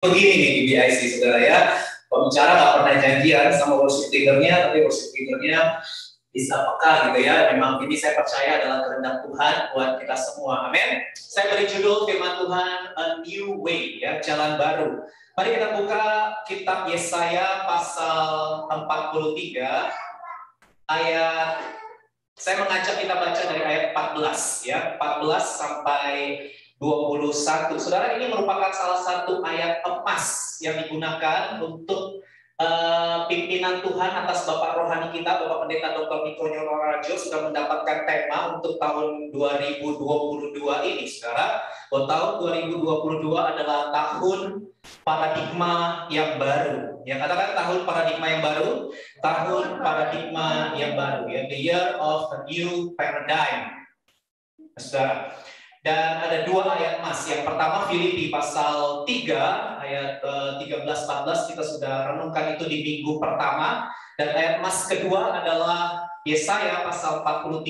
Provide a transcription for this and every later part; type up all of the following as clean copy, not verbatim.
Begini nih di BIC saudara ya, pembicara nggak pernah janjian sama worship leadernya, tapi worship leadernya bisa peka gitu ya. Memang ini saya percaya adalah kehendak Tuhan buat kita semua, amin. Saya beri judul firman Tuhan A New Way ya, jalan baru. Mari kita buka kitab Yesaya pasal 43 ayat, saya mengajak kita baca dari ayat 14 ya, 14 sampai 21. Saudara, ini merupakan salah satu ayat emas yang digunakan untuk pimpinan Tuhan atas Bapak Rohani kita, Bapak Pendeta Dr. Niko Nyonorajo sudah mendapatkan tema untuk tahun 2022 ini, saudara. Bahwa tahun 2022 adalah tahun paradigma yang baru. Ya, katakan tahun paradigma yang baru, tahun paradigma yang baru ya, the year of a new paradigm. Saudara. Dan ada dua ayat emas. Yang pertama Filipi pasal 3 ayat 13-14 kita sudah renungkan itu di minggu pertama. Dan ayat emas kedua adalah Yesaya pasal 43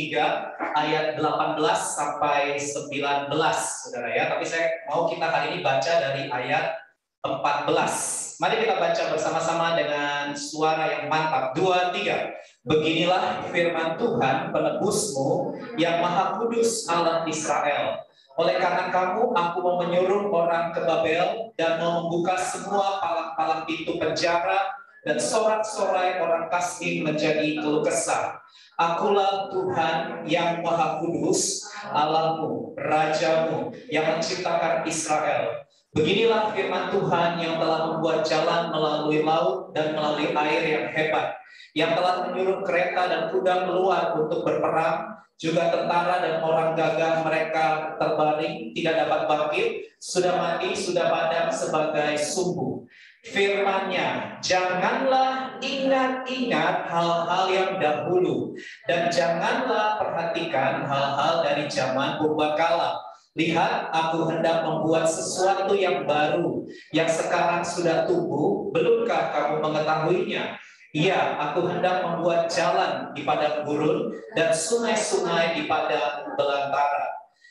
ayat 18 sampai 19, saudara ya. Tapi saya mau kita hari ini baca dari ayat 14. Mari kita baca bersama-sama dengan suara yang mantap. 2, 3. Beginilah firman Tuhan penebusmu yang Maha Kudus Allah Israel. Oleh karena kamu, aku mau menyuruh orang ke Babel dan mau membuka semua palang-palang pintu penjara dan sorak-sorai orang Kasdim menjadi keluh kesah. Akulah Tuhan yang Maha Kudus, Allahmu, Rajamu yang menciptakan Israel. Beginilah firman Tuhan yang telah membuat jalan melalui laut dan melalui air yang hebat, yang telah menyuruh kereta dan kuda keluar untuk berperang, juga tentara dan orang gagah mereka terbaring, tidak dapat bangkit, sudah mati, sudah padam sebagai sumbu. Firman-Nya, janganlah ingat-ingat hal-hal yang dahulu, dan janganlah perhatikan hal-hal dari zaman purbakala. Lihat, aku hendak membuat sesuatu yang baru, yang sekarang sudah tumbuh, belumkah kamu mengetahuinya? Ya, aku hendak membuat jalan di padang gurun dan sungai-sungai di padang belantara.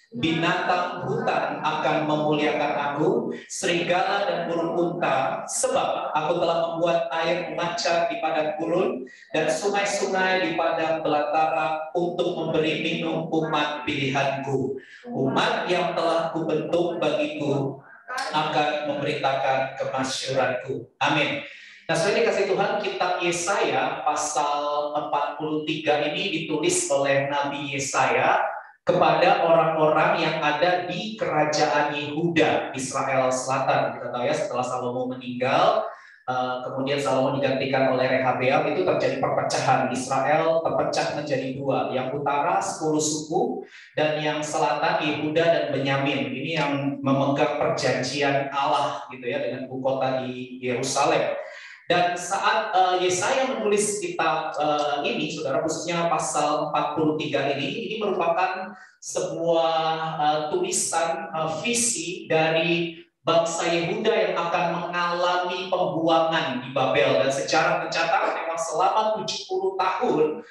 Binatang hutan akan memuliakan aku, serigala dan burung unta, sebab aku telah membuat air macar di padang gurun dan sungai-sungai di padang belantara untuk memberi minum umat pilihanku. Umat yang telah kubentuk bagiku akan memberitakan kemasyhuranku. Amin. Nah, saudara dikasih Tuhan, kitab Yesaya pasal 43 ini ditulis oleh Nabi Yesaya kepada orang-orang yang ada di kerajaan Yehuda, Israel Selatan. Kita tahu ya, setelah Salomo meninggal, kemudian Salomo digantikan oleh Rehabeam, itu terjadi perpecahan. Israel terpecah menjadi dua, yang utara 10 suku dan yang selatan Yehuda dan Benyamin. Ini yang memegang perjanjian Allah gitu ya, dengan ibu kota di Yerusalem. Dan saat Yesaya menulis kitab ini, saudara, khususnya pasal 43 ini merupakan sebuah tulisan visi dari bangsa Yehuda yang akan mengalami pembuangan di Babel. Dan secara mencatat memang selama 70 tahun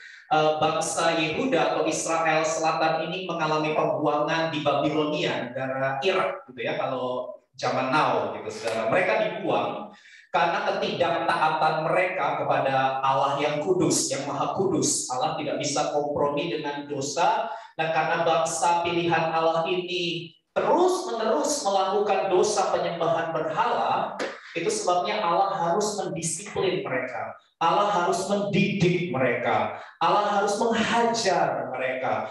bangsa Yehuda atau Israel Selatan ini mengalami pembuangan di Babilonia, negara Irak gitu ya, kalau zaman now gitu, saudara. Mereka dibuang karena ketidaktaatan mereka kepada Allah yang kudus, yang Maha Kudus. Allah tidak bisa kompromi dengan dosa, dan karena bangsa pilihan Allah ini terus-menerus melakukan dosa penyembahan berhala, itu sebabnya Allah harus mendisiplin mereka. Allah harus mendidik mereka. Allah harus menghajar mereka.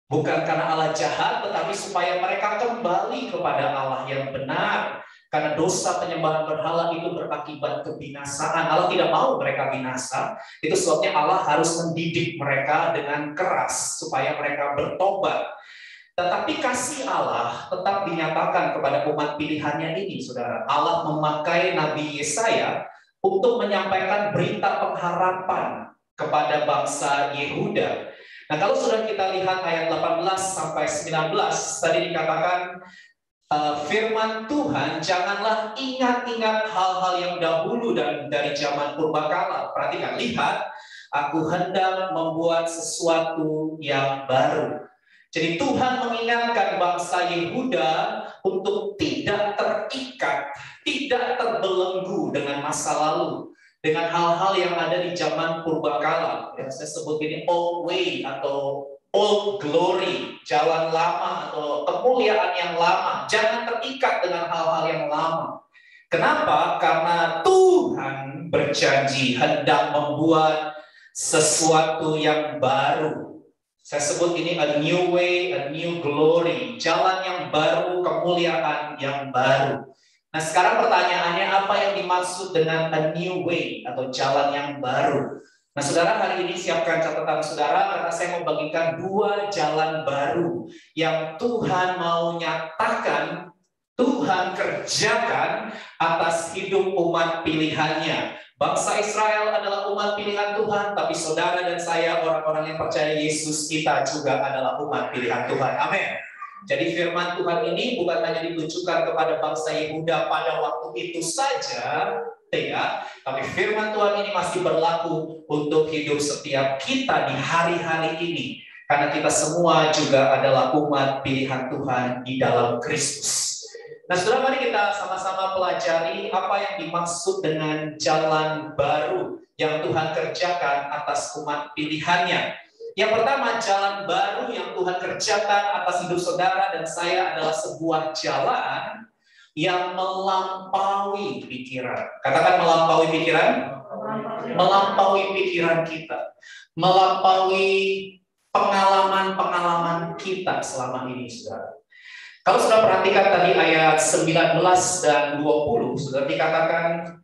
Bukan karena Allah jahat, tetapi supaya mereka kembali kepada Allah yang benar. Karena dosa penyembahan berhala itu berakibat kebinasaan. Allah tidak mau mereka binasa. Itu sebabnya Allah harus mendidik mereka dengan keras supaya mereka bertobat. Tetapi kasih Allah tetap dinyatakan kepada umat pilihannya ini, saudara. Allah memakai Nabi Yesaya untuk menyampaikan berita pengharapan kepada bangsa Yehuda. Nah, kalau sudah kita lihat ayat 18 sampai 19, tadi dikatakan firman Tuhan, janganlah ingat-ingat hal-hal yang dahulu dan dari zaman purbakala. Perhatikan, lihat, aku hendak membuat sesuatu yang baru. Jadi Tuhan mengingatkan bangsa Yehuda untuk tidak terikat tidak terbelenggu dengan masa lalu, dengan hal-hal yang ada di zaman purbakala. Ya, saya sebut ini old way atau old glory, jalan lama atau kemuliaan yang lama. Jangan terikat dengan hal-hal yang lama. Kenapa? Karena Tuhan berjanji hendak membuat sesuatu yang baru. Saya sebut ini a new way, a new glory. Jalan yang baru, kemuliaan yang baru. Nah, sekarang pertanyaannya, apa yang dimaksud dengan a new way atau jalan yang baru? Nah, saudara, hari ini siapkan catatan saudara karena saya mau bagikan 2 jalan baru yang Tuhan mau nyatakan, Tuhan kerjakan atas hidup umat pilihannya. Bangsa Israel adalah umat pilihan Tuhan, tapi saudara dan saya orang-orang yang percaya Yesus, kita juga adalah umat pilihan Tuhan. Amin. Jadi firman Tuhan ini bukan hanya ditujukan kepada bangsa Yehuda pada waktu itu saja, ya, tapi firman Tuhan ini masih berlaku untuk hidup setiap kita di hari-hari ini. Karena kita semua juga adalah umat pilihan Tuhan di dalam Kristus. Nah, saudara, mari kita sama-sama pelajari apa yang dimaksud dengan jalan baru yang Tuhan kerjakan atas umat pilihannya. Yang pertama, jalan baru yang Tuhan kerjakan atas hidup saudara dan saya adalah sebuah jalan yang melampaui pikiran. Katakan melampaui pikiran. Melampaui pikiran kita. Melampaui pengalaman-pengalaman kita selama ini, saudara. Kalau sudah perhatikan tadi ayat 19 dan 20, sudah dikatakan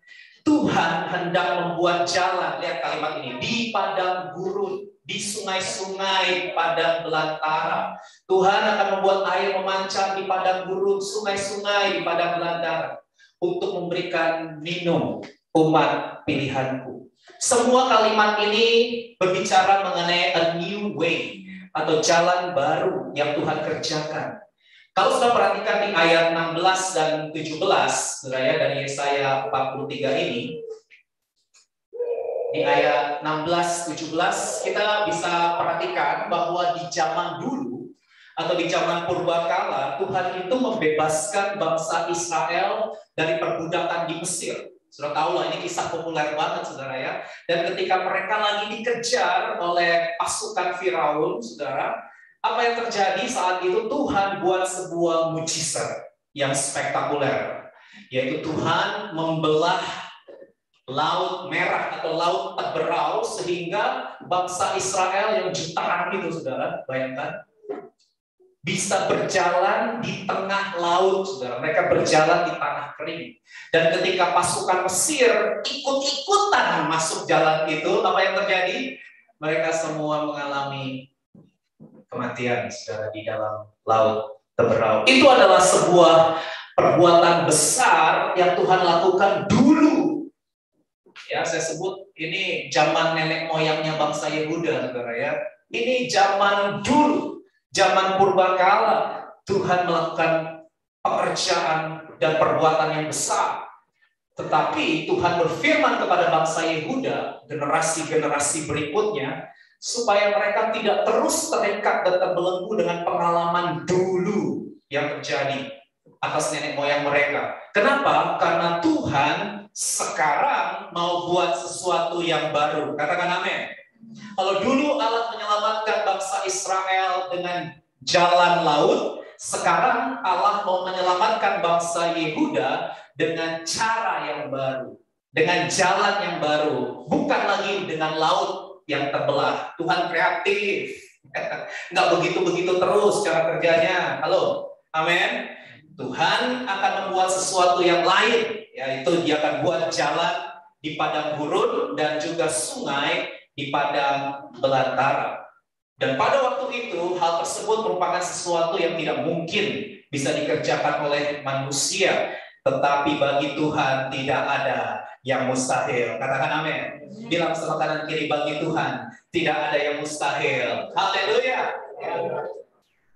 Tuhan hendak membuat jalan, lihat kalimat ini, di padang gurun, di sungai-sungai padang belantara. Tuhan akan membuat air memancar di padang gurun, sungai-sungai di padang belantara, untuk memberikan minum umat pilihanku. Semua kalimat ini berbicara mengenai a new way, atau jalan baru yang Tuhan kerjakan. Kalau sudah perhatikan di ayat 16 dan 17, saudara, dari Yesaya 43 ini, di ayat 16-17 kita bisa perhatikan bahwa di zaman dulu atau di zaman purbakala Tuhan itu membebaskan bangsa Israel dari perbudakan di Mesir. Sudah tahu lah, ini kisah populer banget, saudara, ya. Dan ketika mereka lagi dikejar oleh pasukan Firaun, saudara, apa yang terjadi saat itu? Tuhan buat sebuah mujizat yang spektakuler, yaitu Tuhan membelah Laut Merah atau Laut Teberau sehingga bangsa Israel yang jutaan itu, saudara, bayangkan, bisa berjalan di tengah laut, saudara. Mereka berjalan di tanah kering. Dan ketika pasukan Mesir ikut-ikutan masuk jalan itu, apa yang terjadi? Mereka semua mengalami kematian, saudara, di dalam Laut Teberau. Itu adalah sebuah perbuatan besar yang Tuhan lakukan dulu. Ya, saya sebut ini zaman nenek moyangnya bangsa Yehuda, saudara, ya. Ini zaman dulu, zaman purbakala, Tuhan melakukan pekerjaan dan perbuatan yang besar. Tetapi Tuhan berfirman kepada bangsa Yehuda, generasi-generasi berikutnya, supaya mereka tidak terus terikat dan terbelenggu dengan pengalaman dulu yang terjadi atas nenek moyang mereka. Kenapa? Karena Tuhan sekarang mau buat sesuatu yang baru. Katakan amin. Kalau dulu Allah menyelamatkan bangsa Israel dengan jalan laut, sekarang Allah mau menyelamatkan bangsa Yehuda dengan cara yang baru, dengan jalan yang baru, bukan lagi dengan laut yang terbelah. Tuhan kreatif, nggak begitu-begitu terus cara kerjanya. Halo, amin. Tuhan akan membuat sesuatu yang lain, yaitu Dia akan buat jalan di padang gurun dan juga sungai di padang belantara. Dan pada waktu itu hal tersebut merupakan sesuatu yang tidak mungkin bisa dikerjakan oleh manusia, tetapi bagi Tuhan tidak ada yang mustahil. Katakan amin. Bilang sama kanan kiri, bagi Tuhan tidak ada yang mustahil. Haleluya.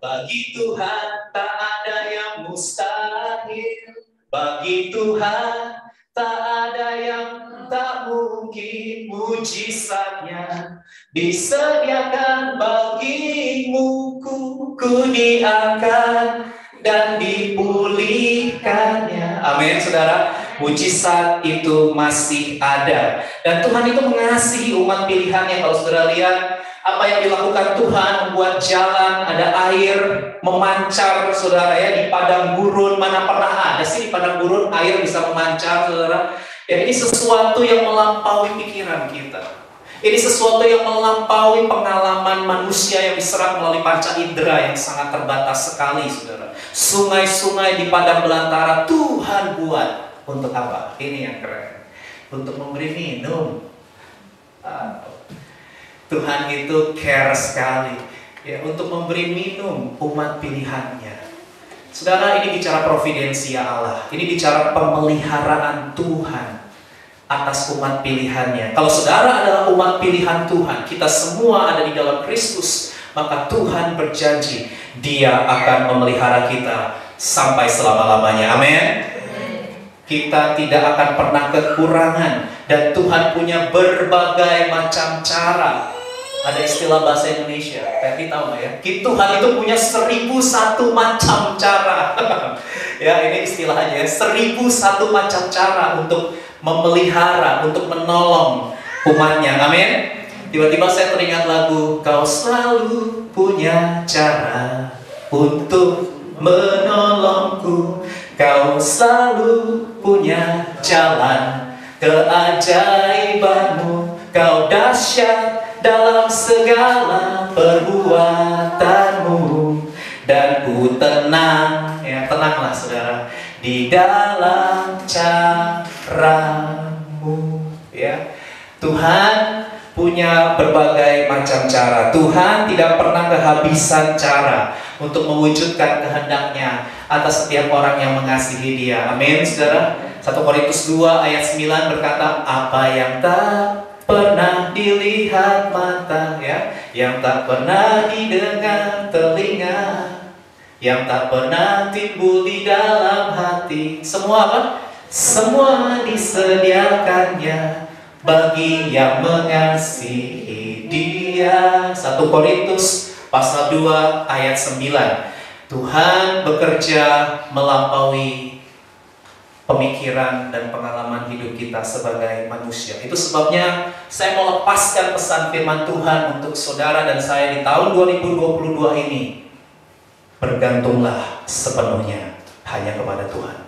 Bagi Tuhan tak ada yang mustahil. Bagi Tuhan tak ada yang tak mungkin. Mujizatnya disediakan bagimu, ku diangkat dan dipulihkannya. Amin, saudara. Mujizat itu masih ada. Dan Tuhan itu mengasihi umat pilihannya. Kalau saudara lihat apa yang dilakukan Tuhan, membuat jalan, ada air memancar, saudara ya, di padang gurun. Mana pernah ada sih di padang gurun air bisa memancar, saudara? Ya, ini sesuatu yang melampaui pikiran kita. Ini sesuatu yang melampaui pengalaman manusia yang diserap melalui panca indera yang sangat terbatas sekali, saudara. Sungai-sungai di padang belantara Tuhan buat untuk apa? Ini yang keren. Untuk memberi minum. Tuhan itu care sekali ya, untuk memberi minum umat pilihannya. Saudara, ini bicara providensia Allah. Ini bicara pemeliharaan Tuhan atas umat pilihannya. Kalau saudara adalah umat pilihan Tuhan, kita semua ada di dalam Kristus, maka Tuhan berjanji Dia akan memelihara kita sampai selama-lamanya. Amin. Kita tidak akan pernah kekurangan, dan Tuhan punya berbagai macam cara. Ada istilah bahasa Indonesia, Ferdi tahu nggak ya? Tuhan itu punya 1001 macam cara. Ya, ini istilah aja ya, 1001 macam cara untuk memelihara, untuk menolong umatnya. Amin. Tiba-tiba saya teringat lagu, kau selalu punya cara untuk menolongku, kau selalu punya jalan keajaibanmu, kau dahsyat dalam segala perbuatanmu, dan ku tenang, ya tenanglah saudara, di dalam caramu. Ya, Tuhan punya berbagai macam cara. Tuhan tidak pernah kehabisan cara untuk mewujudkan kehendaknya atas setiap orang yang mengasihi Dia. Amin, saudara. 1 Korintus 2 ayat 9 berkata, apa yang tak pernah dilihat mata, ya, yang tak pernah didengar telinga, yang tak pernah timbul di dalam hati, semua apa? Semua disediakannya bagi yang mengasihi Dia. 1 Korintus pasal 2 ayat 9. Tuhan bekerja melampaui pemikiran dan pengalaman hidup kita sebagai manusia. Itu sebabnya saya mau lepaskan pesan firman Tuhan untuk saudara dan saya di tahun 2022 ini. Bergantunglah sepenuhnya hanya kepada Tuhan.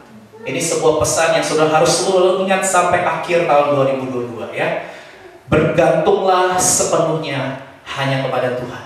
Ini sebuah pesan yang saudara harus selalu ingat sampai akhir tahun 2022 ya. Bergantunglah sepenuhnya hanya kepada Tuhan.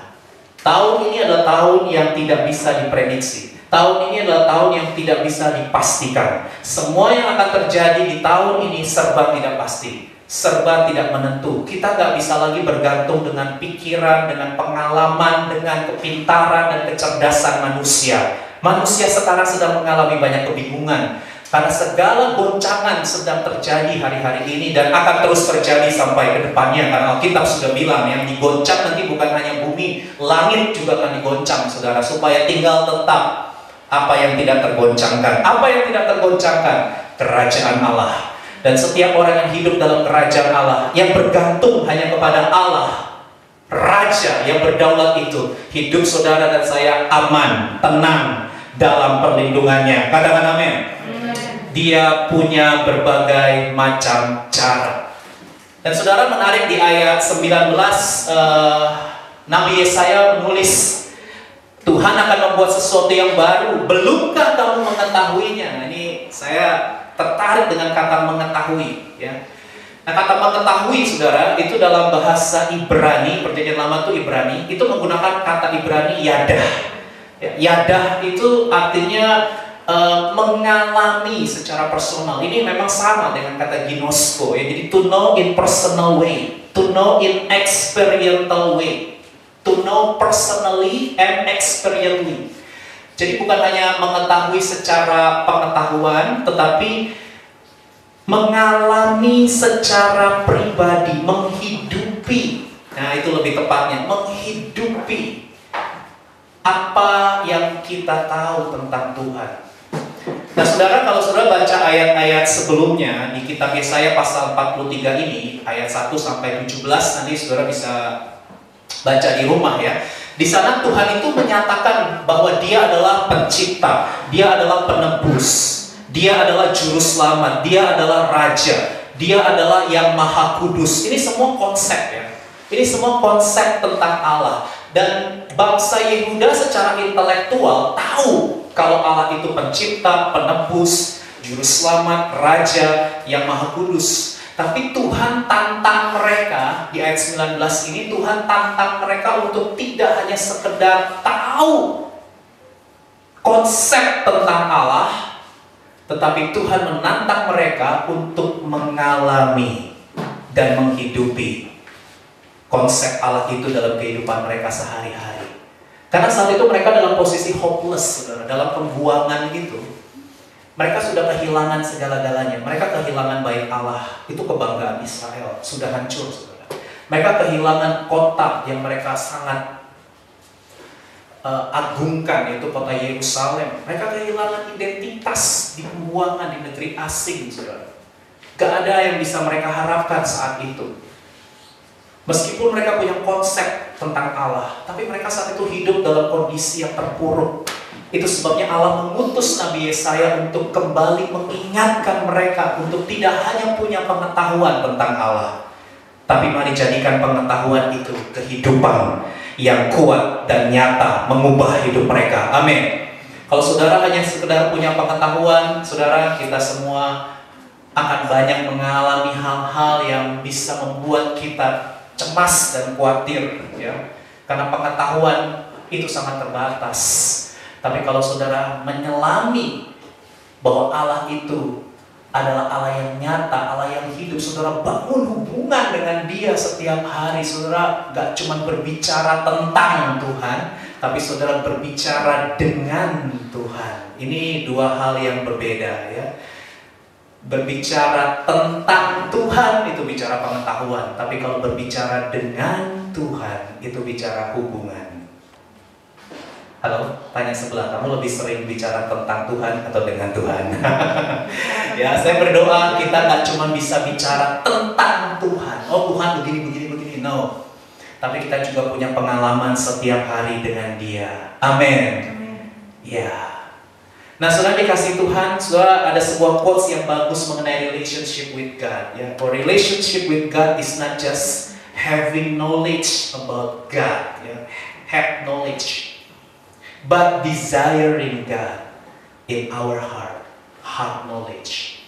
Tahun ini adalah tahun yang tidak bisa diprediksi. Tahun ini adalah tahun yang tidak bisa dipastikan. Semua yang akan terjadi di tahun ini serba tidak pasti, serba tidak menentu. Kita nggak bisa lagi bergantung dengan pikiran, dengan pengalaman, dengan kepintaran dan kecerdasan manusia. Manusia sekarang sedang mengalami banyak kebingungan karena segala goncangan sedang terjadi hari-hari ini dan akan terus terjadi sampai ke depannya. Karena Alkitab sudah bilang yang digoncang nanti bukan hanya bumi, langit juga akan digoncang, saudara, supaya tinggal tetap apa yang tidak tergoncangkan. Apa yang tidak tergoncangkan? Kerajaan Allah. Dan setiap orang yang hidup dalam kerajaan Allah, yang bergantung hanya kepada Allah, Raja yang berdaulat itu, hidup saudara dan saya aman, tenang dalam perlindungannya. Katakan amin. Dia punya berbagai macam cara. Dan saudara, menarik di ayat 19, Nabi Yesaya menulis, Tuhan akan membuat sesuatu yang baru. Belumkah kamu mengetahuinya? Nah, ini saya tertarik dengan kata mengetahui. Ya. Nah, kata mengetahui, saudara, itu dalam bahasa Ibrani, Perjanjian Lama itu Ibrani, itu menggunakan kata Ibrani yadah. Ya, yadah itu artinya mengalami secara personal. Ini memang sama dengan kata ginosko. Ya. Jadi to know in personal way, to know in experiential way. To know personally and experientially. Jadi bukan hanya mengetahui secara pengetahuan, tetapi mengalami secara pribadi, menghidupi. Nah, itu lebih tepatnya, menghidupi apa yang kita tahu tentang Tuhan. Nah, saudara, kalau saudara baca ayat-ayat sebelumnya di kitab Yesaya pasal 43 ini, ayat 1 sampai 17, nanti saudara bisa baca di rumah ya. Di sana Tuhan itu menyatakan bahwa Dia adalah pencipta, Dia adalah penebus, Dia adalah juru selamat, Dia adalah raja, Dia adalah yang maha kudus. Ini semua konsep ya. Ini semua konsep tentang Allah. Dan bangsa Yehuda secara intelektual tahu kalau Allah itu pencipta, penebus, juru selamat, raja, yang maha kudus. Tapi Tuhan tantang mereka, di ayat 19 ini Tuhan tantang mereka untuk tidak hanya sekedar tahu konsep tentang Allah, tetapi Tuhan menantang mereka untuk mengalami dan menghidupi konsep Allah itu dalam kehidupan mereka sehari-hari. Karena saat itu mereka dalam posisi hopeless, saudara, dalam pembuangan gitu. Mereka sudah kehilangan segala-galanya. Mereka kehilangan bait Allah. Itu kebanggaan Israel. Sudah hancur, saudara. Mereka kehilangan kota yang mereka sangat agungkan, yaitu kota Yerusalem. Mereka kehilangan identitas di pembuangan di negeri asing, saudara. Gak ada yang bisa mereka harapkan saat itu. Meskipun mereka punya konsep tentang Allah, tapi mereka saat itu hidup dalam kondisi yang terpuruk. Itu sebabnya Allah mengutus Nabi Yesaya untuk kembali mengingatkan mereka untuk tidak hanya punya pengetahuan tentang Allah, tapi mari jadikan pengetahuan itu kehidupan yang kuat dan nyata mengubah hidup mereka. Amin. Kalau saudara hanya sekedar punya pengetahuan, saudara, kita semua akan banyak mengalami hal-hal yang bisa membuat kita cemas dan khawatir, ya. Karena pengetahuan itu sangat terbatas. Tapi kalau saudara menyelami bahwa Allah itu adalah Allah yang nyata, Allah yang hidup, saudara bangun hubungan dengan Dia setiap hari. Saudara gak cuma berbicara tentang Tuhan, tapi saudara berbicara dengan Tuhan. Ini dua hal yang berbeda, ya. Berbicara tentang Tuhan itu bicara pengetahuan, tapi kalau berbicara dengan Tuhan itu bicara hubungan. Halo, tanya sebelah, kamu lebih sering bicara tentang Tuhan atau dengan Tuhan? Ya, saya berdoa kita gak cuma bisa bicara tentang Tuhan. Oh, Tuhan begini, no. Tapi kita juga punya pengalaman setiap hari dengan Dia. Amin. Ya. Nah, saudara dikasih Tuhan, saudara ada sebuah quotes yang bagus mengenai relationship with God. Ya, for relationship with God is not just having knowledge about God, ya, have knowledge, but desiring God in our heart knowledge.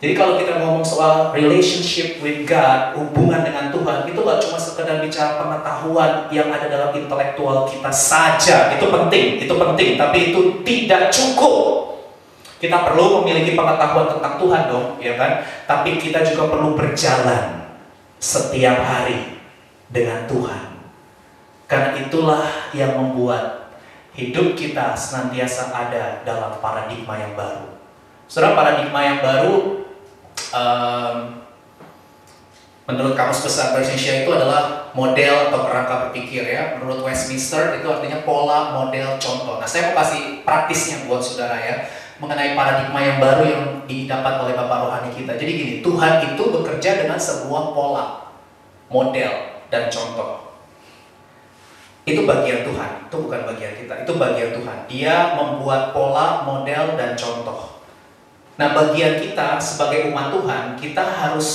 Jadi kalau kita ngomong soal relationship with God, hubungan dengan Tuhan, itu gak cuma sekedar bicara pengetahuan yang ada dalam intelektual kita saja. Itu penting, tapi itu tidak cukup. Kita perlu memiliki pengetahuan tentang Tuhan dong, ya kan? Tapi kita juga perlu berjalan setiap hari dengan Tuhan. Karena itulah yang membuat hidup kita senantiasa ada dalam paradigma yang baru. Saudara, paradigma yang baru menurut Kamus Besar Bahasa Indonesia itu adalah model atau kerangka berpikir, ya. Menurut Westminster itu artinya pola, model, contoh. Nah, saya mau kasih praktisnya buat saudara, ya, mengenai paradigma yang baru yang didapat oleh Bapak Rohani kita. Jadi gini, Tuhan itu bekerja dengan sebuah pola, model, dan contoh. Itu bagian Tuhan, itu bukan bagian kita, itu bagian Tuhan. Dia membuat pola, model, dan contoh. Nah, bagian kita sebagai umat Tuhan, kita harus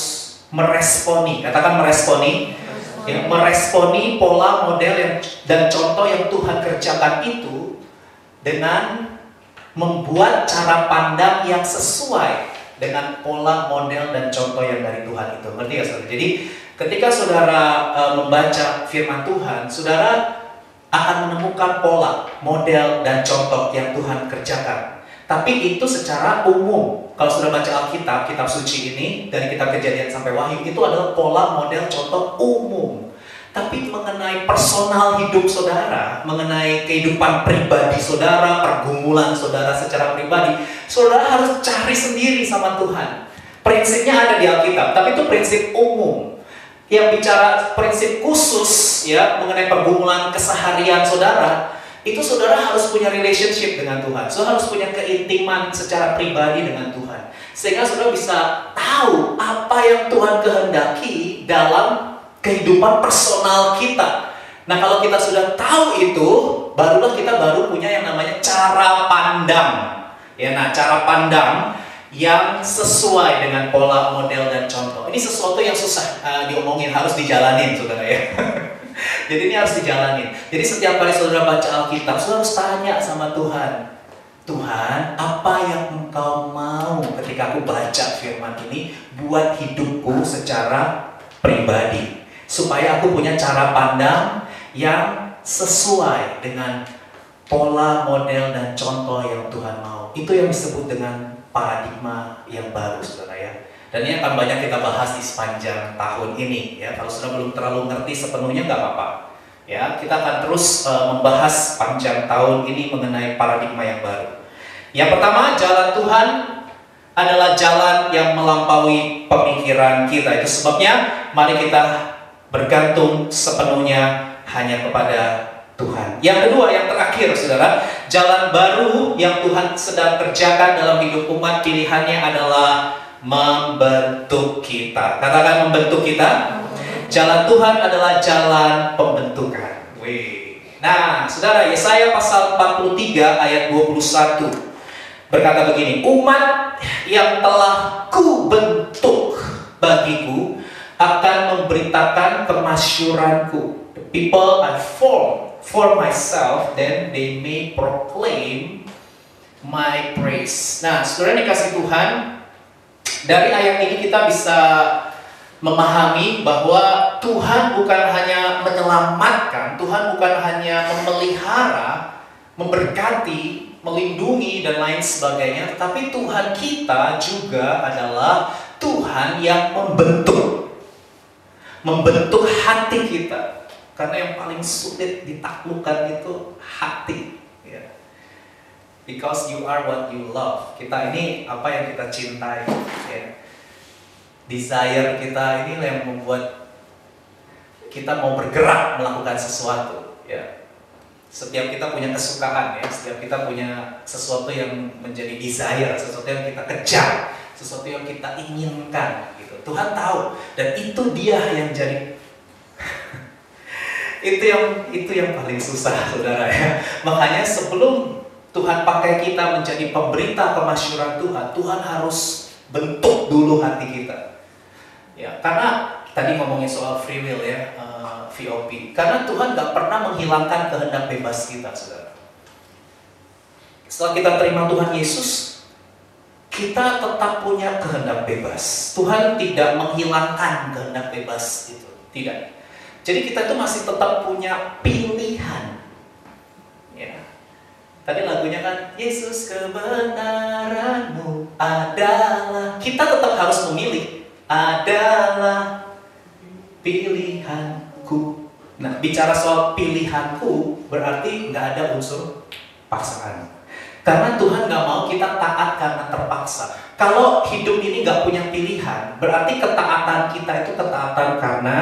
meresponi, katakan meresponi, ya, meresponi pola, model, dan contoh yang Tuhan kerjakan itu dengan membuat cara pandang yang sesuai dengan pola, model, dan contoh yang dari Tuhan itu. Ngerti ya, saudara? Jadi, ketika saudara membaca firman Tuhan, saudara akan menemukan pola, model, dan contoh yang Tuhan kerjakan. Tapi itu secara umum. Kalau sudah baca Alkitab, kitab suci ini, dari kitab Kejadian sampai Wahyu, itu adalah pola, model, contoh umum. Tapi mengenai personal hidup saudara, mengenai kehidupan pribadi saudara, pergumulan saudara secara pribadi, saudara harus cari sendiri sama Tuhan. Prinsipnya ada di Alkitab, tapi itu prinsip umum. Yang bicara prinsip khusus, ya, mengenai pergumulan keseharian saudara, itu saudara harus punya relationship dengan Tuhan. Saudara harus punya keintiman secara pribadi dengan Tuhan, sehingga saudara bisa tahu apa yang Tuhan kehendaki dalam kehidupan personal kita. Nah, kalau kita sudah tahu itu, barulah kita punya yang namanya cara pandang. Ya, nah, cara pandang yang sesuai dengan pola, model, dan contoh. Ini sesuatu yang susah diomongin, harus dijalanin, saudara ya. Jadi ini harus dijalanin. Jadi setiap kali saudara baca Alkitab, saudara harus tanya sama Tuhan. Tuhan, apa yang Engkau mau ketika aku baca firman ini buat hidupku secara pribadi, supaya aku punya cara pandang yang sesuai dengan pola, model, dan contoh yang Tuhan mau. Itu yang disebut dengan paradigma yang baru, saudara ya. Dan ini akan banyak kita bahas di sepanjang tahun ini ya. Kalau saudara belum terlalu ngerti sepenuhnya nggak apa-apa ya. Kita akan terus membahas panjang tahun ini mengenai paradigma yang baru. Yang pertama, jalan Tuhan adalah jalan yang melampaui pemikiran kita. Itu sebabnya mari kita bergantung sepenuhnya hanya kepada Tuhan. Yang kedua, yang terakhir saudara, jalan baru yang Tuhan sedang kerjakan dalam hidup umat, pilihannya adalah membentuk kita. Katakan membentuk kita. Jalan Tuhan adalah jalan pembentukan. Nah saudara, Yesaya pasal 43 ayat 21 berkata begini, umat yang telah kubentuk bagiku akan memberitakan kemasyuranku. The people I formed for myself, then they may proclaim my praise. Nah, saudara dikasih Tuhan, dari ayat ini kita bisa memahami bahwa Tuhan bukan hanya menyelamatkan, Tuhan bukan hanya memelihara, memberkati, melindungi, dan lain sebagainya, tetapi Tuhan kita juga adalah Tuhan yang membentuk hati kita. Karena yang paling sulit ditaklukkan itu hati ya. Because you are what you love. Kita ini apa yang kita cintai ya. Desire kita ini yang membuat kita mau bergerak melakukan sesuatu ya. Setiap kita punya kesukaan ya, setiap kita punya sesuatu yang menjadi desire, sesuatu yang kita kejar, sesuatu yang kita inginkan gitu. Tuhan tahu, dan itu dia yang jadi itu yang paling susah saudara ya. Makanya sebelum Tuhan pakai kita menjadi pemberita kemasyuran Tuhan, Tuhan harus bentuk dulu hati kita ya. Karena tadi ngomongin soal free will ya, VOP. Karena Tuhan gak pernah menghilangkan kehendak bebas kita, saudara. Setelah kita terima Tuhan Yesus, kita tetap punya kehendak bebas. Tuhan tidak menghilangkan kehendak bebas itu, tidak. Jadi kita itu masih tetap punya pilihan. Ya. Tadi lagunya kan, Yesus kebenaranmu adalah. Kita tetap harus memilih. Adalah pilihanku. Nah, bicara soal pilihanku berarti nggak ada unsur paksaan. Karena Tuhan nggak mau kita taat karena terpaksa. Kalau hidup ini nggak punya pilihan, berarti ketaatan kita itu ketaatan karena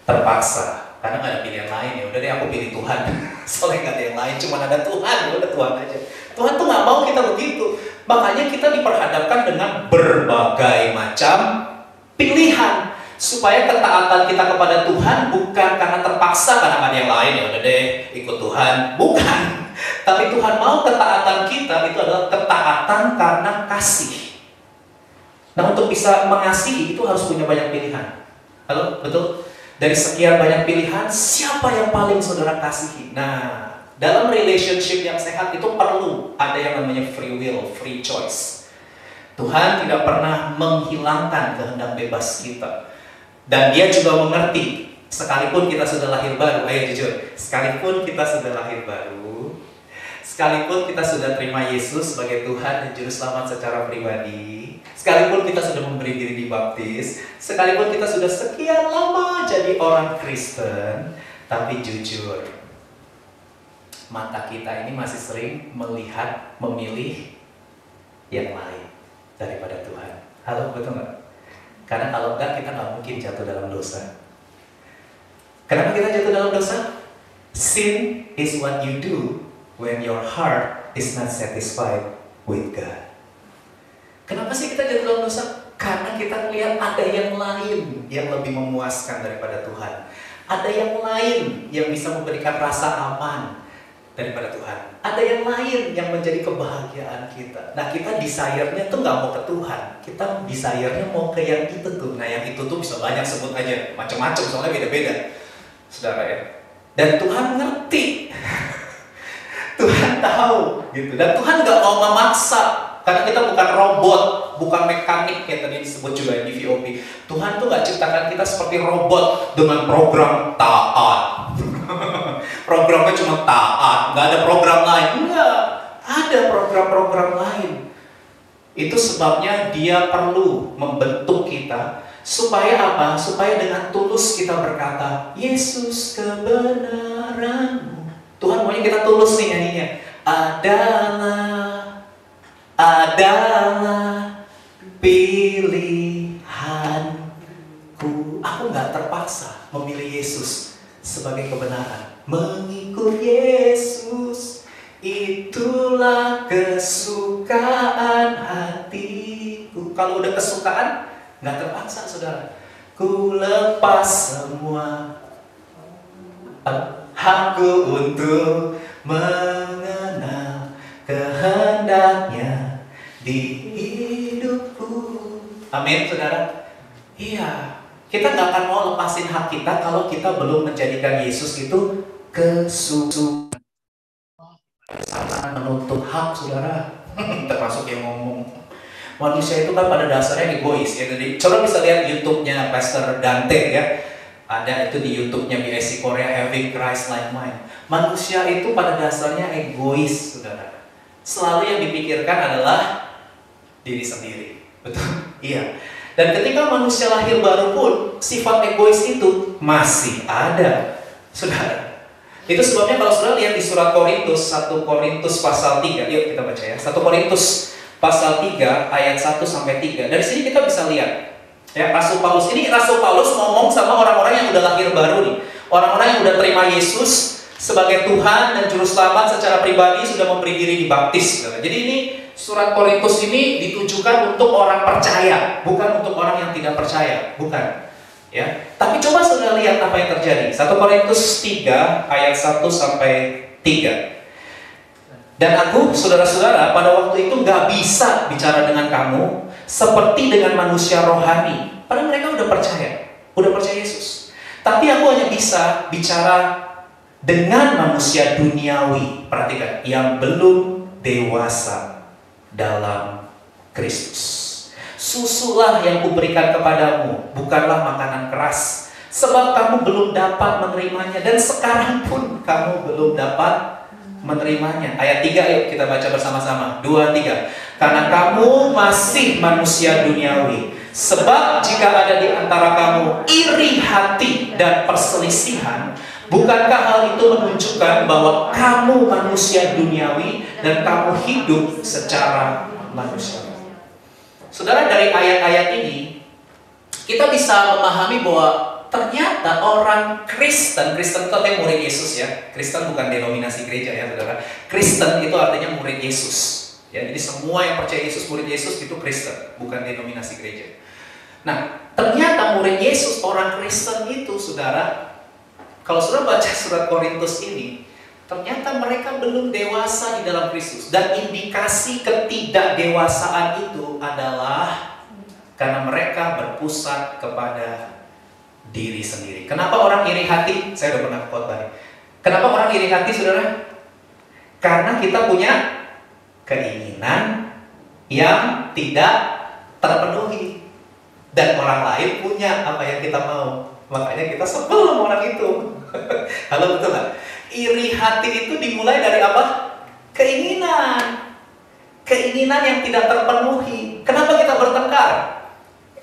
terpaksa. Karena nggak ada pilihan lain ya. Udah deh aku pilih Tuhan. Soalnya nggak ada yang lain, cuma ada Tuhan. Udah Tuhan aja. Tuhan tuh nggak mau kita begitu. Makanya kita diperhadapkan dengan berbagai macam pilihan. Supaya ketaatan kita kepada Tuhan bukan karena terpaksa, karena ada yang lain, ya udah deh ikut Tuhan, bukan. Tapi Tuhan mau ketaatan kita itu adalah ketaatan karena kasih. Nah, untuk bisa mengasihi itu harus punya banyak pilihan. Halo, betul? Dari sekian banyak pilihan, siapa yang paling saudara kasihi? Nah, dalam relationship yang sehat itu perlu ada yang namanya free will, free choice. Tuhan tidak pernah menghilangkan kehendak bebas kita. Dan dia juga mengerti, sekalipun kita sudah lahir baru, ayo jujur, sekalipun kita sudah lahir baru, sekalipun kita sudah terima Yesus sebagai Tuhan dan Juru Selamat secara pribadi, sekalipun kita sudah memberi diri dibaptis, sekalipun kita sudah sekian lama jadi orang Kristen, tapi jujur, mata kita ini masih sering melihat, memilih yang lain daripada Tuhan. Halo, betul nggak? Karena kalau enggak, kita nggak mungkin jatuh dalam dosa. Kenapa kita jatuh dalam dosa? Sin is what you do when your heart is not satisfied with God. Kenapa sih kita jatuh dalam dosa? Karena kita melihat ada yang lain yang lebih memuaskan daripada Tuhan. Ada yang lain yang bisa memberikan rasa aman daripada Tuhan. Ada yang lain yang menjadi kebahagiaan kita. Nah, kita desire-nya tuh nggak mau ke Tuhan. Kita desire-nya mau ke yang itu tuh. Nah, yang itu tuh bisa banyak, sebut aja macam-macam, soalnya beda-beda, saudara ya. Dan Tuhan ngerti. Tuhan tahu gitu. Dan Tuhan nggak mau memaksa. Karena kita bukan robot, bukan mekanik kayak tadi disebut juga di VOP. Tuhan tuh nggak ciptakan kita seperti robot dengan program taat. Programnya cuma taat, nggak ada program lain. Enggak, ada program-program lain. Itu sebabnya Dia perlu membentuk kita. Supaya apa? Supaya dengan tulus kita berkata, Yesus kebenaranmu. Tuhan maunya kita tulus nih nyanyinya. Adalah pilihanku. Aku nggak terpaksa memilih Yesus sebagai kebenaran. Mengikut Yesus, itulah kesukaan hatiku. Kalau udah kesukaan, nggak terpaksa, saudara. Ku lepas semua hakku untuk mengenal kehendaknya di hidupku. Amin, saudara. Iya, kita nggak akan mau lepasin hak kita kalau kita belum menjadikan Yesus itu kesukaan. Sama menuntut hak, saudara. Termasuk yang ngomong. Manusia itu kan pada dasarnya egois ya. Jadi, coba bisa lihat YouTube-nya Pastor Dante ya. Ada itu di YouTube-nya BSC Korea, Having Christ Like Mine. Manusia itu pada dasarnya egois, saudara. Selalu yang dipikirkan adalah diri sendiri. Betul? Iya. Dan ketika manusia lahir baru pun, sifat egois itu masih ada, saudara. Itu sebabnya kalau saudara lihat di surat Korintus, 1 Korintus pasal 3, yuk kita baca ya. 1 Korintus pasal 3 ayat 1 sampai 3. Dari sini kita bisa lihat ya, Rasul Paulus ngomong sama orang-orang yang udah lahir baru nih. Orang-orang yang udah terima Yesus sebagai Tuhan dan Juru Selamat secara pribadi, sudah memberi diri dibaptis. Jadi ini surat Korintus ini ditujukan untuk orang percaya, bukan untuk orang yang tidak percaya, bukan. Ya. Tapi coba saudara lihat apa yang terjadi. 1 Korintus 3 ayat 1 sampai 3. Dan aku, saudara-saudara, pada waktu itu gak bisa bicara dengan kamu seperti dengan manusia rohani. Padahal mereka udah percaya Yesus. Tapi aku hanya bisa bicara dengan manusia duniawi, perhatikan, yang belum dewasa dalam Kristus. Susulah yang kuberikan kepadamu, bukanlah makanan keras, sebab kamu belum dapat menerimanya, dan sekarang pun kamu belum dapat menerimanya. Ayat 3 yuk kita baca bersama-sama. 2, 3. Karena kamu masih manusia duniawi. Sebab jika ada di antara kamu iri hati dan perselisihan, bukankah hal itu menunjukkan bahwa kamu manusia duniawi dan kamu hidup secara manusia? Saudara, dari ayat-ayat ini kita bisa memahami bahwa ternyata orang Kristen itu artinya murid Yesus ya. Kristen bukan denominasi gereja ya, saudara. Kristen itu artinya murid Yesus. Ya, jadi semua yang percaya Yesus, murid Yesus itu Kristen, bukan denominasi gereja. Nah, ternyata murid Yesus, orang Kristen itu, saudara, kalau saudara baca surat Korintus ini, ternyata mereka belum dewasa di dalam Kristus. Dan indikasi ketidakdewasaan itu adalah karena mereka berpusat kepada diri sendiri. Kenapa orang iri hati? Saya udah pernah khotbah. Kenapa orang iri hati, saudara? Karena kita punya keinginan yang tidak terpenuhi, dan orang lain punya apa yang kita mau. Makanya kita sebel sama orang itu. Halo, betul nggak? Iri hati itu dimulai dari apa? Keinginan. Keinginan yang tidak terpenuhi. Kenapa kita bertengkar?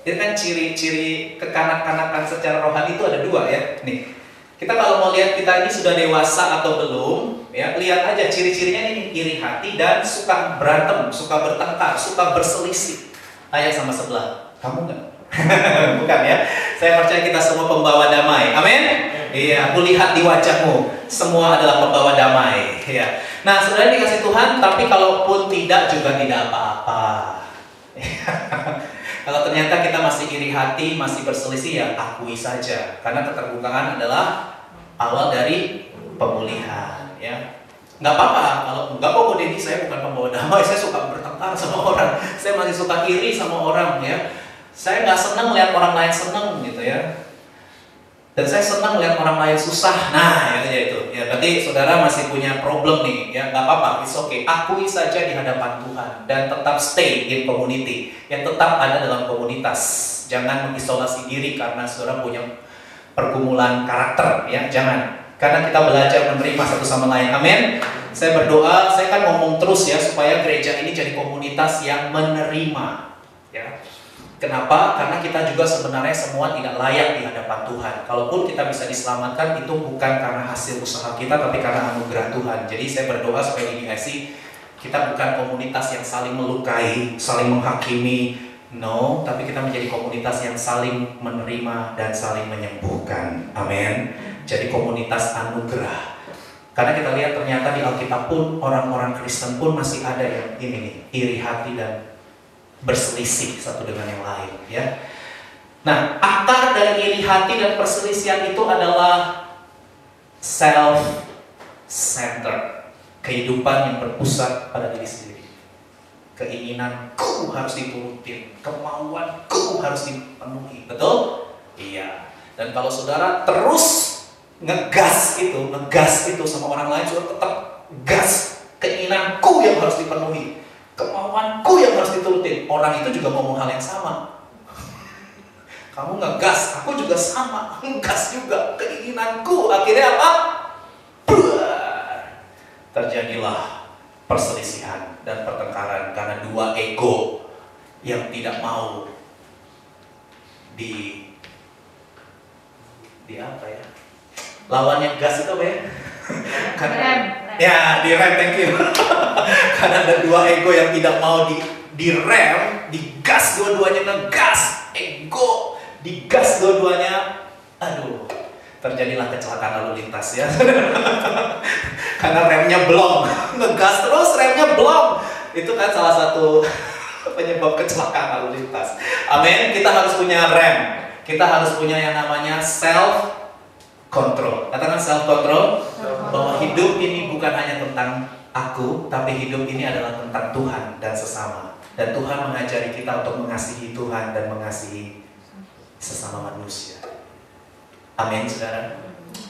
Itu kan ciri-ciri kekanak-kanakan secara rohani itu ada 2 ya. Nih, kita kalau mau lihat kita ini sudah dewasa atau belum, ya lihat aja ciri-cirinya ini, iri hati dan suka berantem, suka bertengkar, suka berselisih. Tanya sama sebelah, kamu nggak? Bukan ya. Saya percaya kita semua pembawa damai. Amin. Iya, aku lihat di wajahmu, semua adalah pembawa damai. Ya. Nah, saudara dikasih Tuhan, tapi kalaupun tidak juga tidak apa-apa. Kalau ternyata kita masih iri hati, masih berselisih, ya akui saja. Karena keterbukaan adalah awal dari pemulihan, ya. Nggak apa-apa, kalau nggak kok Dedi, saya bukan pembawa damai, saya suka bertengkar sama orang, saya masih suka iri sama orang, ya. Saya nggak senang lihat orang lain senang, gitu ya. Dan saya senang lihat orang lain susah. Nah, itu. Ya, berarti saudara masih punya problem nih. Ya, nggak apa-apa, it's okay. Akui saja di hadapan Tuhan dan tetap stay in community. Yang tetap ada dalam komunitas. Jangan mengisolasi diri karena saudara punya pergumulan karakter. Ya, jangan. Karena kita belajar menerima satu sama lain. Amin. Saya berdoa, saya kan ngomong terus ya supaya gereja ini jadi komunitas yang menerima. Ya. Kenapa? Karena kita juga sebenarnya semua tidak layak di hadapan Tuhan. Kalaupun kita bisa diselamatkan, itu bukan karena hasil usaha kita, tapi karena anugerah Tuhan. Jadi saya berdoa supaya di IGC kita bukan komunitas yang saling melukai, saling menghakimi, no, tapi kita menjadi komunitas yang saling menerima dan saling menyembuhkan. Amin. Jadi komunitas anugerah. Karena kita lihat ternyata di Alkitab pun orang-orang Kristen pun masih ada yang ini nih, iri hati dan berselisih satu dengan yang lain, ya. Nah, akar dari iri hati dan perselisihan itu adalah self-centered, kehidupan yang berpusat pada diri sendiri. Keinginanku harus diturutin, kemauanku harus dipenuhi, betul? Iya. Dan kalau saudara terus ngegas itu sama orang lain, saudara tetap gas, keinginanku yang harus dipenuhi, kemauanku yang harus diturutin. Orang itu juga ngomong hal yang sama. Kamu ngegas, aku juga sama, ngegas juga, keinginanku. Akhirnya apa? Terjadilah perselisihan dan pertengkaran karena dua ego yang tidak mau di apa ya? Lawannya gas itu apa ya? Ya, direm, thank you. Karena ada dua ego yang tidak mau direm, digas dua-duanya, ngegas, ego, digas dua-duanya. Aduh, terjadilah kecelakaan lalu lintas ya. Karena remnya belum, ngegas terus remnya belum. Itu kan salah satu penyebab kecelakaan lalu lintas. Amin. Kita harus punya rem. Kita harus punya yang namanya self control. Katakan self control, bahwa hidup ini bukan hanya tentang aku, tapi hidup ini adalah tentang Tuhan dan sesama. Dan Tuhan mengajari kita untuk mengasihi Tuhan dan mengasihi sesama manusia. Amin, saudara.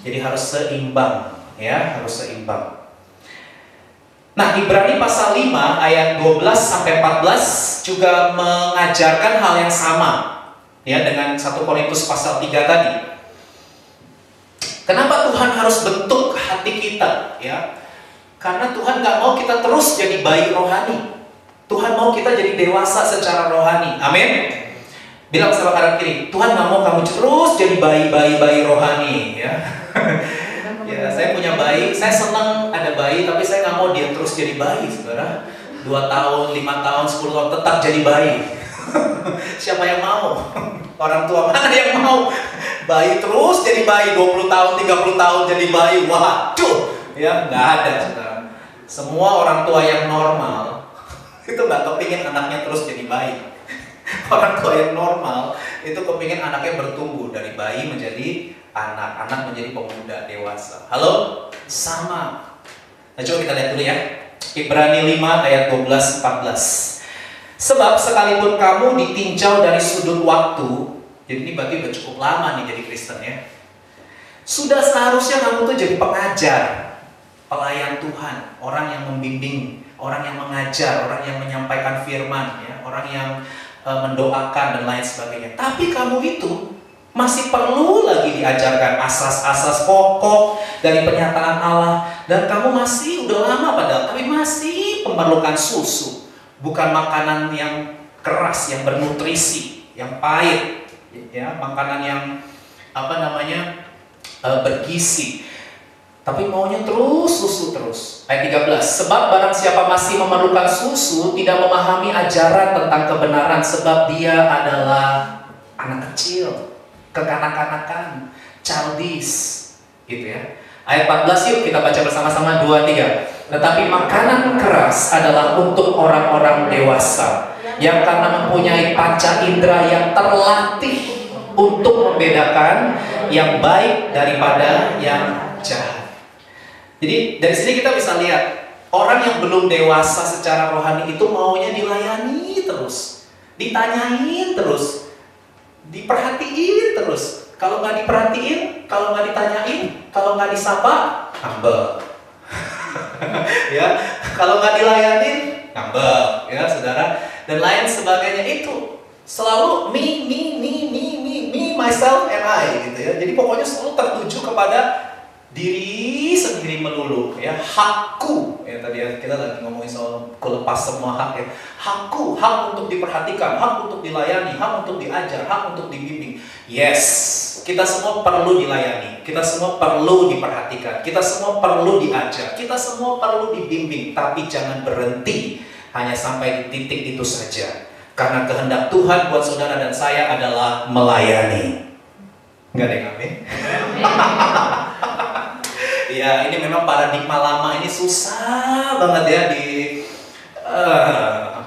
Jadi harus seimbang, ya, harus seimbang. Nah, Ibrani pasal 5 ayat 12 sampai 14 juga mengajarkan hal yang sama, ya, dengan 1 Korintus pasal 3 tadi. Kenapa Tuhan harus bentuk hati kita, ya? Karena Tuhan gak mau kita terus jadi bayi rohani. Tuhan mau kita jadi dewasa secara rohani. Amin. Bilang sama kanan kiri, Tuhan gak mau kamu terus jadi bayi rohani, ya. Ya, saya punya bayi, saya senang ada bayi, tapi saya gak mau dia terus jadi bayi, saudara. 2 tahun, 5 tahun, 10 tahun tetap jadi bayi. Siapa yang mau? Orang tua mana yang mau? Bayi terus jadi bayi, 20 tahun, 30 tahun jadi bayi. Waduh, ya nggak ada, saudara. Semua orang tua yang normal itu nggak kepingin anaknya terus jadi bayi. Orang tua yang normal itu kepingin anaknya bertumbuh dari bayi menjadi anak, anak menjadi pemuda dewasa. Halo? Sama. Nah, coba kita lihat dulu ya. Ibrani 5 ayat 12-14. Sebab sekalipun kamu ditinjau dari sudut waktu, jadi ini berarti udah cukup lama nih jadi Kristen, ya. Sudah seharusnya kamu tuh jadi pengajar, pelayan Tuhan, orang yang membimbing, orang yang mengajar, orang yang menyampaikan firman, ya, orang yang mendoakan dan lain sebagainya. Tapi kamu itu masih perlu lagi diajarkan asas-asas pokok dari pernyataan Allah, dan kamu masih udah lama padahal, tapi masih memerlukan susu. Bukan makanan yang keras, yang bernutrisi, yang pahit, ya, makanan yang bergizi. Tapi maunya terus susu terus. Ayat 13. Sebab barang siapa masih memerlukan susu, tidak memahami ajaran tentang kebenaran, sebab dia adalah anak kecil, kekanak-kanakan, childish, gitu ya. Ayat 14 yuk kita baca bersama-sama, 2, 3. Tetapi makanan keras adalah untuk orang-orang dewasa, Yang karena mempunyai panca indera yang terlatih untuk membedakan yang baik daripada yang jahat. Jadi dari sini kita bisa lihat orang yang belum dewasa secara rohani itu maunya dilayani terus, ditanyain terus, diperhatiin terus. Kalau nggak diperhatiin, kalau nggak ditanyain, kalau nggak disapa, ngambek. Ya, kalau nggak dilayanin, ngambek, ya saudara. Dan lain sebagainya itu selalu me, myself and I gitu ya. Jadi pokoknya selalu tertuju kepada diri sendiri melulu ya, hakku ya, tadi ya, kita lagi ngomongin soal lepas semua hak ya, hakku, hak untuk diperhatikan, hak untuk dilayani, hak untuk diajar, hak untuk dibimbing. Yes, kita semua perlu dilayani, kita semua perlu diperhatikan, kita semua perlu diajar, kita semua perlu dibimbing, tapi jangan berhenti hanya sampai di titik itu saja, karena kehendak Tuhan buat saudara dan saya adalah melayani. Enggak ada yang amin? Ya, ini memang paradigma lama ini susah banget ya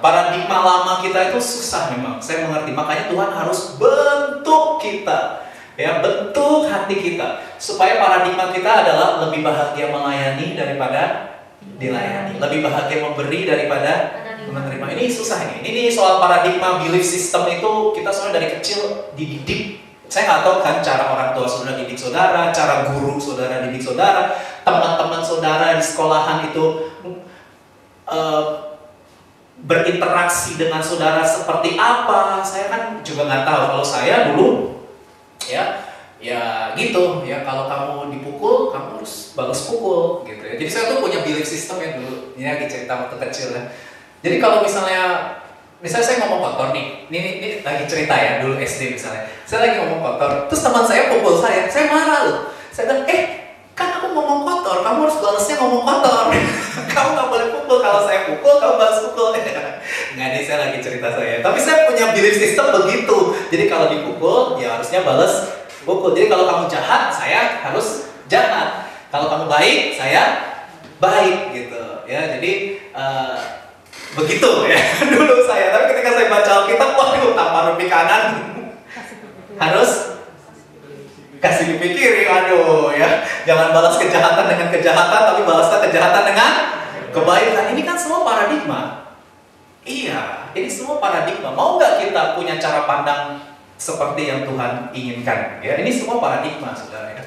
paradigma lama kita itu susah memang. Saya mengerti, makanya Tuhan harus bentuk kita, ya, bentuk hati kita supaya paradigma kita adalah lebih bahagia melayani daripada dilayani, lebih bahagia memberi daripada menerima. Ini susah ini. Ini soal paradigma belief system itu kita soalnya dari kecil dididik. Saya nggak tahu kan cara orang tua saudara didik saudara, cara guru saudara didik saudara, teman-teman saudara di sekolahan itu berinteraksi dengan saudara seperti apa. Saya kan juga nggak tahu. Kalau saya dulu, ya gitu ya. Kalau kamu dipukul, kamu harus balas pukul, gitu ya. Jadi saya tuh punya belief system ya dulu. Ini lagi cerita waktu kecil ya. Jadi kalau misalnya saya ngomong kotor nih, ini lagi cerita ya, dulu SD misalnya. Saya lagi ngomong kotor, terus teman saya pukul saya marah loh. Saya bilang, kan aku ngomong kotor, kamu harus balasnya ngomong kotor. Kamu gak boleh pukul, kalau saya pukul, kamu balas pukul. Nggak nih, saya lagi cerita saya. Tapi saya punya belief system begitu. Jadi kalau dipukul, ya harusnya balas pukul. Jadi kalau kamu jahat, saya harus jahat. Kalau kamu baik, saya baik gitu. Ya, jadi begitu ya dulu saya. Tapi ketika saya baca Alkitab, waduh, tampar pipi kanan harus kasih pipi kiri. Aduh ya, jangan balas kejahatan dengan kejahatan, tapi balaslah kejahatan dengan kebaikan. Ini kan semua paradigma. Iya, ini semua paradigma. Mau nggak kita punya cara pandang seperti yang Tuhan inginkan? Ya, ini semua paradigma, saudara ya.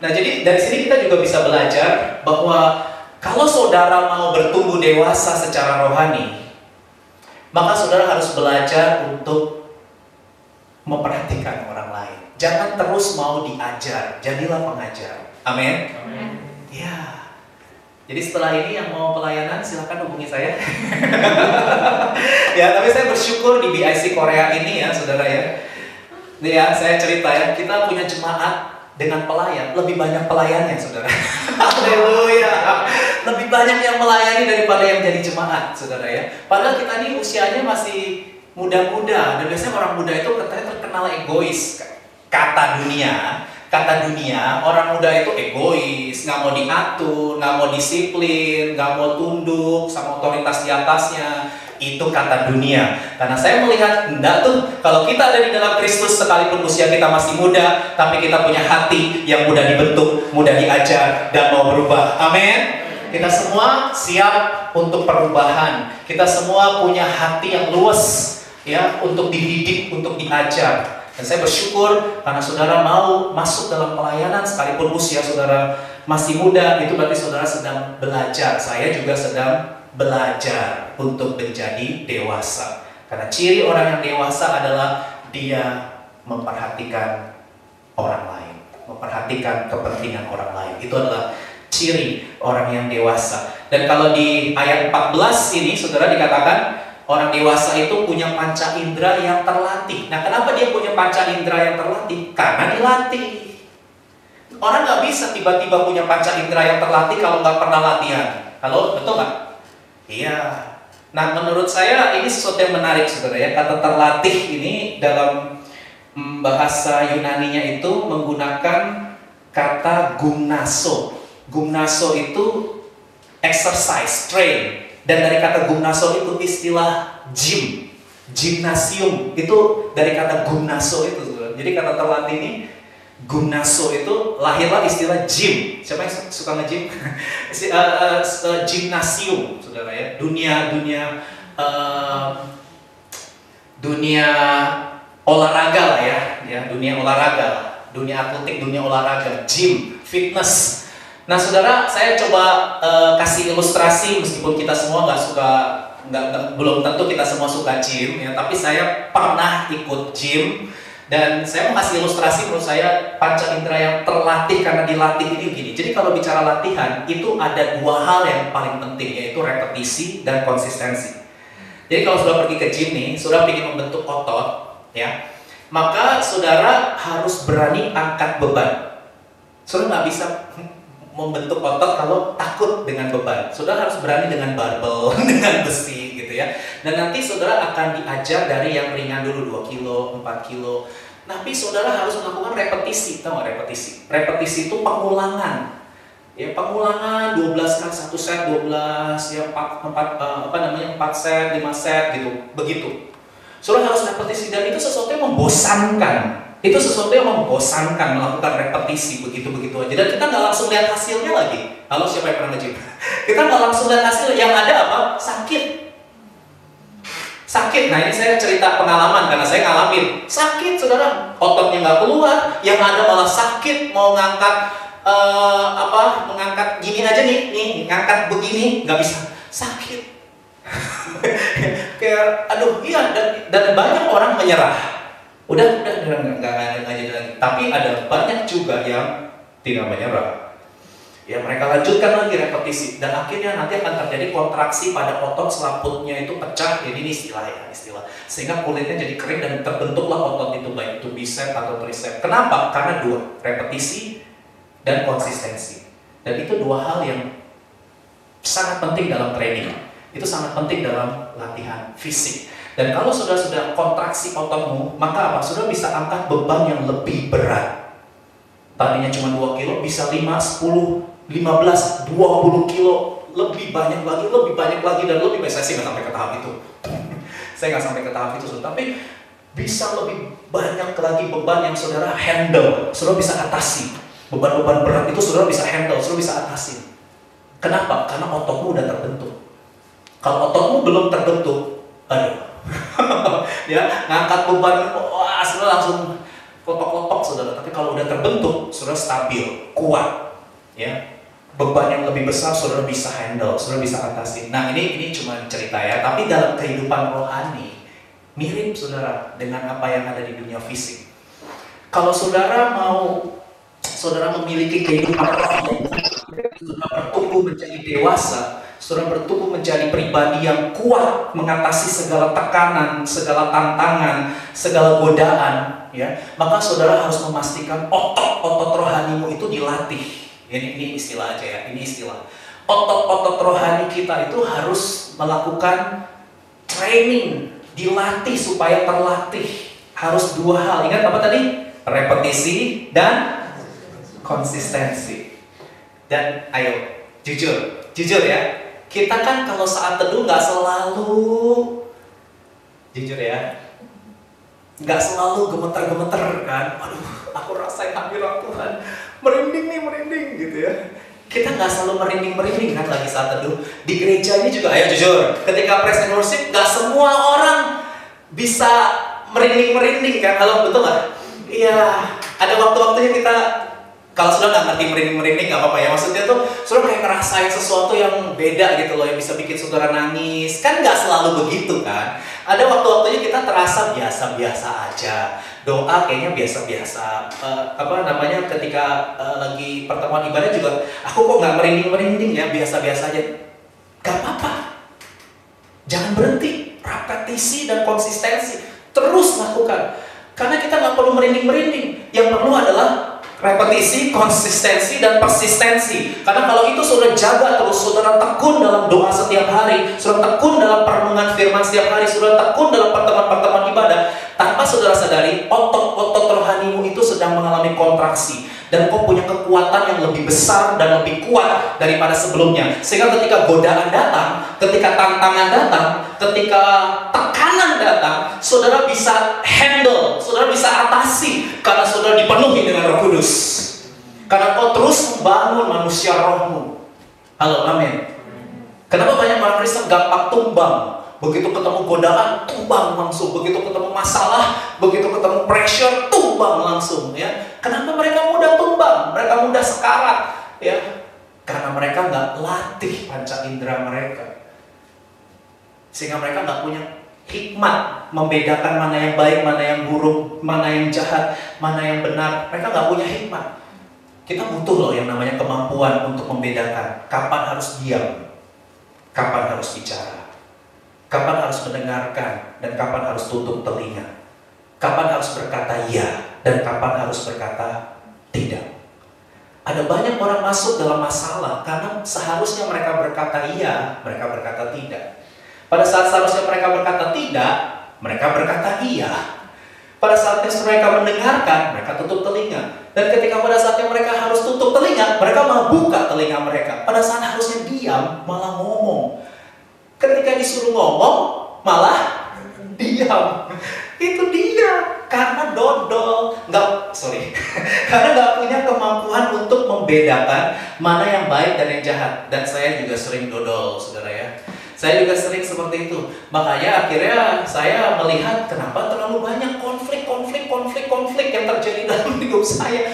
Nah, jadi dari sini kita juga bisa belajar bahwa kalau saudara mau bertumbuh dewasa secara rohani, maka saudara harus belajar untuk memperhatikan orang lain. Jangan terus mau diajar, jadilah pengajar. Amin. Ya. Jadi setelah ini yang mau pelayanan silakan hubungi saya. Ya, tapi saya bersyukur di BIC Korea ini ya, saudara ya. Ya, saya cerita ya, kita punya jemaat dengan pelayan, lebih banyak pelayannya, saudara. Haleluya. Lebih banyak yang melayani daripada yang jadi jemaat, saudara ya. Padahal kita ini usianya masih muda-muda, dan biasanya orang muda itu katanya terkenal egois. Kata dunia, orang muda itu egois, nggak mau diatur, nggak mau disiplin, nggak mau tunduk sama otoritas di atasnya. Itu kata dunia. Karena saya melihat enggak tuh, kalau kita ada di dalam Kristus sekalipun usia kita masih muda, tapi kita punya hati yang mudah dibentuk, mudah diajar, dan mau berubah. Amin. Kita semua siap untuk perubahan. Kita semua punya hati yang luas ya, untuk dididik, untuk diajar. Dan saya bersyukur karena saudara mau masuk dalam pelayanan sekalipun usia saudara masih muda, itu berarti saudara sedang belajar. Saya juga sedang belajar untuk menjadi dewasa. Karena ciri orang yang dewasa adalah dia memperhatikan orang lain, memperhatikan kepentingan orang lain. Itu adalah ciri orang yang dewasa. Dan kalau di ayat 14 ini saudara dikatakan orang dewasa itu punya panca indera yang terlatih. Nah, kenapa dia punya panca indera yang terlatih? Karena dilatih. Orang nggak bisa tiba-tiba punya panca indera yang terlatih kalau nggak pernah latihan. Halo, betul nggak? Iya. Nah, menurut saya ini sesuatu yang menarik, saudara ya. Kata terlatih ini dalam bahasa Yunaninya itu menggunakan kata gumnaso. Gumnaso itu exercise, train. Dan dari kata gumnaso itu istilah gym. Gymnasium itu dari kata gymnaso itu, saudara. Jadi kata terlatih ini gymnaso itu lahirlah istilah gym. Siapa yang suka nge-gym? Gymnasium, saudara ya. Dunia olahraga lah ya, dunia olahraga, dunia atletik, dunia olahraga, gym, fitness. Nah, saudara, saya coba kasih ilustrasi meskipun kita semua belum tentu kita semua suka gym ya, tapi saya pernah ikut gym dan saya mau kasih ilustrasi menurut saya panca indera yang terlatih karena dilatih ini gini. Jadi kalau bicara latihan itu ada dua hal yang paling penting, yaitu repetisi dan konsistensi. Jadi kalau saudara pergi ke gym nih, saudara ingin membentuk otot ya, maka saudara harus berani angkat beban. Saudara nggak bisa membentuk otot kalau takut dengan beban. Saudara harus berani dengan barbel, dengan besi gitu ya. Dan nanti saudara akan diajar dari yang ringan dulu 2 kilo, 4 kilo. Tapi saudara harus melakukan repetisi. Tahu nggak repetisi? Repetisi itu pengulangan. Ya, pengulangan 12 kan 1 set 12 ya 4 set, 5 set gitu. Begitu. Saudara harus repetisi dan itu sesuatu yang membosankan. Itu sesuatu yang membosankan melakukan repetisi begitu-begitu aja, dan kita nggak langsung lihat hasilnya lagi. Halo, siapa yang pernah nge-gym? Kita nggak langsung lihat hasil, yang ada apa? Sakit. Nah, ini saya cerita pengalaman karena saya ngalamin sakit, saudara. Ototnya nggak keluar, yang ada malah sakit. Mau ngangkat mengangkat gini aja nih, ngangkat begini nggak bisa, sakit. Kayak aduh iya, dan banyak orang menyerah. Udah nggak jadi lagi. Tapi ada banyak juga yang tidak menyerah. Ya, mereka lanjutkan lagi repetisi dan akhirnya nanti akan terjadi kontraksi pada otot selaputnya itu pecah. Jadi ini istilah, sehingga kulitnya jadi kering dan terbentuklah otot itu, baik itu bicep atau tricep. Kenapa? Karena dua, repetisi dan konsistensi. Dan itu dua hal yang sangat penting dalam training. Itu sangat penting dalam latihan fisik. Dan kalau sudah kontraksi ototmu, maka apa? Sudah bisa angkat beban yang lebih berat. Tadinya cuma 2 kilo, bisa 5, 10, 15, 20 kilo. Lebih banyak lagi, dan lebih banyak. Saya sih nggak sampai ke tahap itu. Saya nggak sampai ke tahap itu, tapi bisa lebih banyak lagi beban yang saudara handle. Saudara bisa atasi. Beban-beban berat itu saudara bisa handle, saudara bisa atasi. Kenapa? Karena ototmu udah terbentuk. Kalau ototmu belum terbentuk, aduh. Ya, ngangkat beban, wah, saudara langsung kelopak-kelopak, saudara. Tapi kalau udah terbentuk, saudara stabil, kuat, ya. Beban yang lebih besar, saudara bisa handle, saudara bisa atasi. Nah, ini cuma cerita ya. Tapi dalam kehidupan rohani, mirip saudara dengan apa yang ada di dunia fisik. Kalau saudara memiliki kehidupan rohani, saudara bertumbuh menjadi dewasa, saudara bertumbuh menjadi pribadi yang kuat mengatasi segala tekanan, segala tantangan, segala godaan, ya. Maka saudara harus memastikan otot rohanimu itu dilatih. Ini istilah aja ya, ini istilah. Otot rohani kita itu harus melakukan training, dilatih supaya terlatih. Harus dua hal. Ingat apa tadi? Repetisi dan konsistensi. Dan ayo, jujur ya. Kita kan kalau saat teduh nggak selalu, jujur ya, nggak selalu gemeter-gemeter kan. Aduh, aku rasain hadirat Tuhan, merinding gitu ya. Kita nggak selalu merinding kan lagi saat teduh. Di gereja ini juga, ayo jujur, ketika praise and worship nggak semua orang bisa merinding kan. Halo, betul nggak? Iya, ada waktu-waktunya kita. Kalau sudah nggak ngerti merinding nggak apa-apa ya. Maksudnya tuh sudah kayak ngerasain sesuatu yang beda gitu loh, yang bisa bikin saudara nangis. Kan nggak selalu begitu kan. Ada waktu-waktunya kita terasa biasa-biasa aja. Doa kayaknya biasa-biasa. Ketika lagi pertemuan ibadah juga, aku kok nggak merinding ya, biasa-biasa aja. Gak apa-apa. Jangan berhenti. Repetisi dan konsistensi. Terus lakukan. Karena kita nggak perlu merinding. Yang perlu adalah repetisi, konsistensi, dan persistensi. Karena kalau itu saudara jaga terus, saudara tekun dalam doa setiap hari, saudara tekun dalam perenungan firman setiap hari, saudara tekun dalam pertemuan-pertemuan ibadah, tanpa saudara sadari, otot rohanimu itu sedang mengalami kontraksi. Dan kau punya kekuatan yang lebih besar dan lebih kuat daripada sebelumnya. Sehingga ketika godaan datang, ketika tantangan datang, ketika tekanan tantangan datang, saudara bisa handle, saudara bisa atasi, karena saudara dipenuhi dengan Roh Kudus. Karena kau terus membangun manusia rohmu. Halo, amin. Kenapa banyak orang Kristen gampang tumbang? Begitu ketemu godaan, tumbang langsung. Begitu ketemu masalah, begitu ketemu pressure, tumbang langsung. Ya, kenapa mereka mudah tumbang? Mereka mudah sekarat. Ya, karena mereka nggak latih panca indera mereka, sehingga mereka nggak punya hikmat membedakan mana yang baik, mana yang buruk, mana yang jahat, mana yang benar. Mereka nggak punya hikmat. Kita butuh loh yang namanya kemampuan untuk membedakan kapan harus diam, kapan harus bicara, kapan harus mendengarkan, dan kapan harus tutup telinga, kapan harus berkata ya, dan kapan harus berkata tidak. Ada banyak orang masuk dalam masalah karena seharusnya mereka berkata iya, mereka berkata tidak. Pada saat seharusnya mereka berkata tidak, mereka berkata iya. Pada saatnya mereka mendengarkan, mereka tutup telinga. Dan ketika pada saatnya mereka harus tutup telinga, mereka malah buka telinga mereka. Pada saat harusnya diam, malah ngomong. Ketika disuruh ngomong, malah diam. Itu dia. Karena dodol, karena nggak punya kemampuan untuk membedakan mana yang baik dan yang jahat. Dan saya juga sering dodol, saudara ya. Saya juga sering seperti itu. Makanya akhirnya saya melihat kenapa terlalu banyak konflik yang terjadi dalam hidup saya.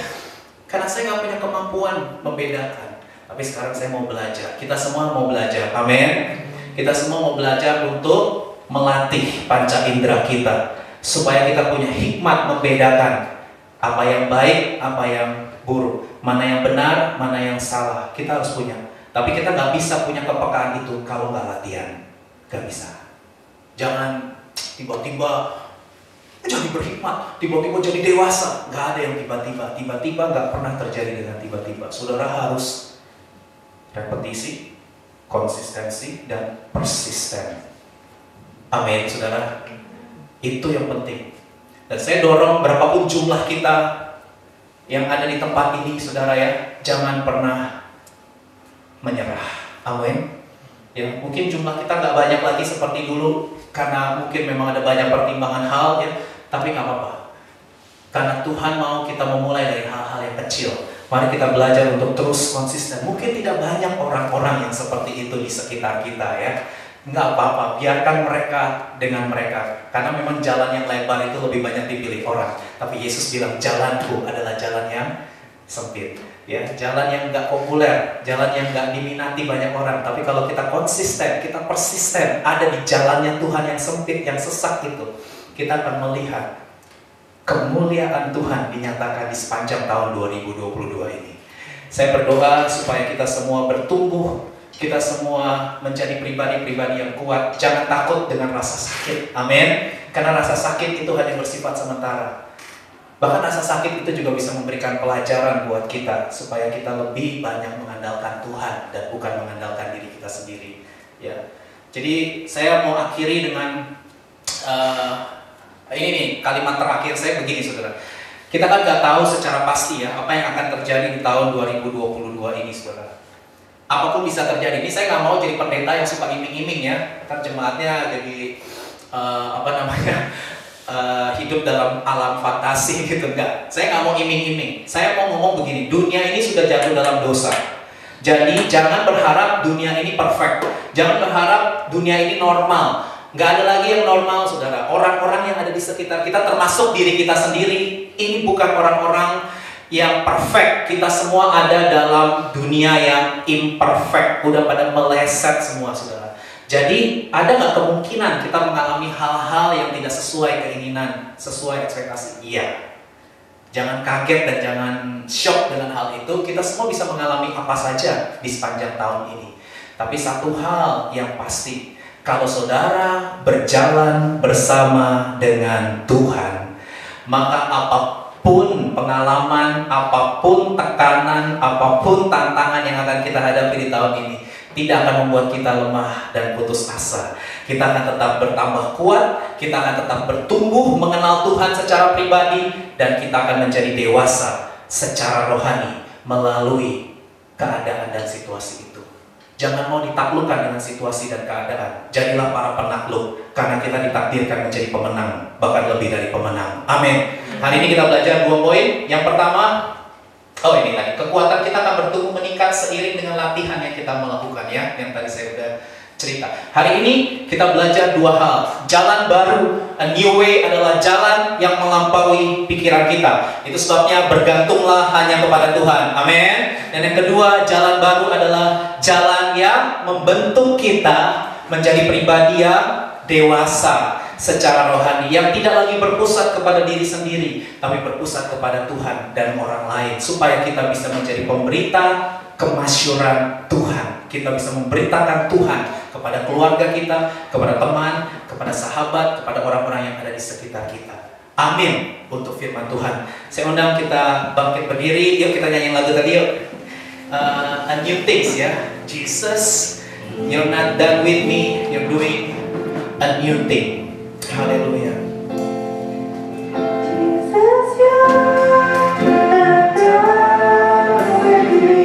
Karena saya nggak punya kemampuan membedakan. Tapi sekarang saya mau belajar. Kita semua mau belajar. Amin. Kita semua mau belajar untuk melatih panca indera kita, supaya kita punya hikmat membedakan apa yang baik, apa yang buruk, mana yang benar, mana yang salah. Kita harus punya. Tapi kita nggak bisa punya kepekaan itu kalau nggak latihan. Nggak bisa. Jangan tiba-tiba jadi berhikmat, tiba-tiba jadi dewasa. Nggak ada yang tiba-tiba nggak pernah terjadi dengan tiba-tiba. Saudara harus repetisi, konsistensi, dan persisten. Amin, saudara. Itu yang penting. Dan saya dorong berapapun jumlah kita yang ada di tempat ini, saudara ya, jangan pernah menyerah. Amin. Ya, mungkin jumlah kita nggak banyak lagi seperti dulu karena mungkin memang ada banyak pertimbangan hal ya, tapi nggak apa-apa. Karena Tuhan mau kita memulai dari hal-hal yang kecil. Mari kita belajar untuk terus konsisten. Mungkin tidak banyak orang-orang yang seperti itu di sekitar kita ya. Nggak apa-apa, biarkan mereka dengan mereka. Karena memang jalan yang lebar itu lebih banyak dipilih orang. Tapi Yesus bilang, jalanku adalah jalan yang sempit. Ya, jalan yang nggak populer, jalan yang nggak diminati banyak orang. Tapi kalau kita konsisten, kita persisten, ada di jalannya Tuhan yang sempit, yang sesak itu, kita akan melihat kemuliaan Tuhan dinyatakan di sepanjang tahun 2022 ini. Saya berdoa supaya kita semua bertumbuh, kita semua menjadi pribadi-pribadi yang kuat. Jangan takut dengan rasa sakit. Amin. Karena rasa sakit itu hanya bersifat sementara. Bahkan rasa sakit itu juga bisa memberikan pelajaran buat kita, supaya kita lebih banyak mengandalkan Tuhan dan bukan mengandalkan diri kita sendiri. Ya. Jadi saya mau akhiri dengan ini nih, kalimat terakhir saya begini, saudara. Kita kan nggak tahu secara pasti ya apa yang akan terjadi di tahun 2022 ini, saudara. Apapun bisa terjadi. Ini saya nggak mau jadi pendeta yang suka iming-iming ya. Ntar jemaatnya jadi hidup dalam alam fantasi gitu. Enggak. Saya nggak mau iming-iming. Saya mau ngomong begini. Dunia ini sudah jatuh dalam dosa. Jadi jangan berharap dunia ini perfect. Jangan berharap dunia ini normal. Nggak ada lagi yang normal, saudara. Orang-orang yang ada di sekitar kita, termasuk diri kita sendiri, ini bukan orang-orang yang perfect. Kita semua ada dalam dunia yang imperfect. Udah pada meleset semua, saudara. Jadi ada nggak kemungkinan kita mengalami hal-hal yang tidak sesuai keinginan, sesuai ekspektasi? Iya. Jangan kaget dan jangan shock dengan hal itu. Kita semua bisa mengalami apa saja di sepanjang tahun ini. Tapi satu hal yang pasti, kalau saudara berjalan bersama dengan Tuhan, maka apapun pengalaman, apapun tekanan, apapun tantangan yang akan kita hadapi di tahun ini, tidak akan membuat kita lemah dan putus asa. Kita akan tetap bertambah kuat, kita akan tetap bertumbuh mengenal Tuhan secara pribadi, dan kita akan menjadi dewasa secara rohani melalui keadaan dan situasi itu. Jangan mau ditaklukkan dengan situasi dan keadaan. Jadilah para penakluk, karena kita ditakdirkan menjadi pemenang, bahkan lebih dari pemenang. Amin. Hari ini kita belajar 2 poin. Yang pertama, ini tadi, kekuatan kita akan bertumbuh meningkat seiring dengan latihan yang kita melakukan, ya. Yang tadi saya udah cerita. Hari ini kita belajar 2 hal. Jalan baru, a new way, adalah jalan yang melampaui pikiran kita. Itu sebabnya bergantunglah hanya kepada Tuhan. Amin. Dan yang kedua, jalan baru adalah jalan yang membentuk kita menjadi pribadi yang dewasa secara rohani, yang tidak lagi berpusat kepada diri sendiri, tapi berpusat kepada Tuhan dan orang lain, supaya kita bisa menjadi pemberita kemasyuran Tuhan. Kita bisa memberitakan Tuhan kepada keluarga kita, kepada teman, kepada sahabat, kepada orang-orang yang ada di sekitar kita. Amin untuk firman Tuhan. Saya undang kita bangkit berdiri. Yuk kita nyanyi lagu tadi yuk. A new things, ya. Jesus, you're not done with me. You're doing a new thing. Haleluya. Jesus, you're not done with me.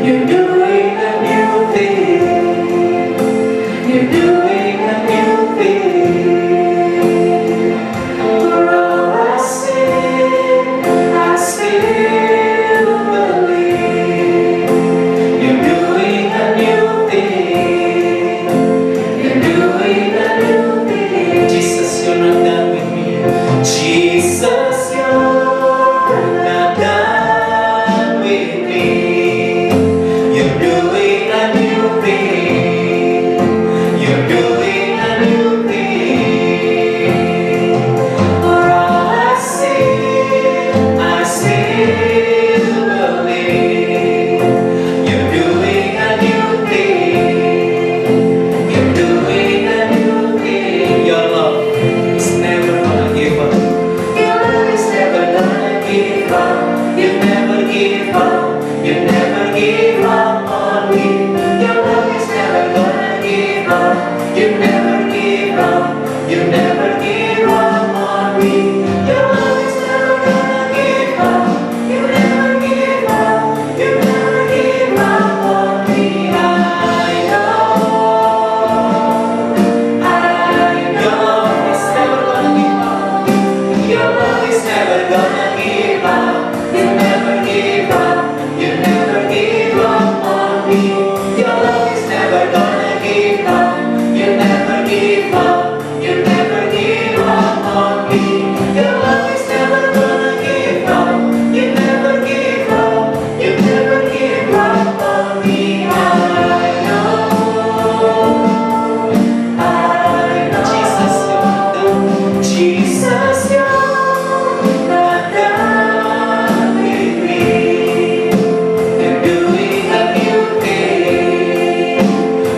You're doing a new thing. You're doing a new thing. For all I sin, I still believe. You're doing a new thing. You're doing a new thing. Jesus, you're not done with me. Jesus, you're not done with me. You're doing a new thing. You're doing a new thing. For all I see, I still believe. You're doing a new thing. You're doing a new thing. Your love is never gonna give up. Your love is never gonna give up. You never give up. You never give up on me. Your love is never gonna give up. You never give up. You never give up on me. Your love is never gonna give up. You never give up. You never give up on me. I know it's never gonna give up. Your love is never gonna give up. You never give up. You never give up on me. Your love is never gonna give up. You never give up. You never give up on me. Your love is never gonna give up. You never give up. You never give up on me. I know. Jesus, you're not done. Jesus, you're not done with me. You're doing a new thing.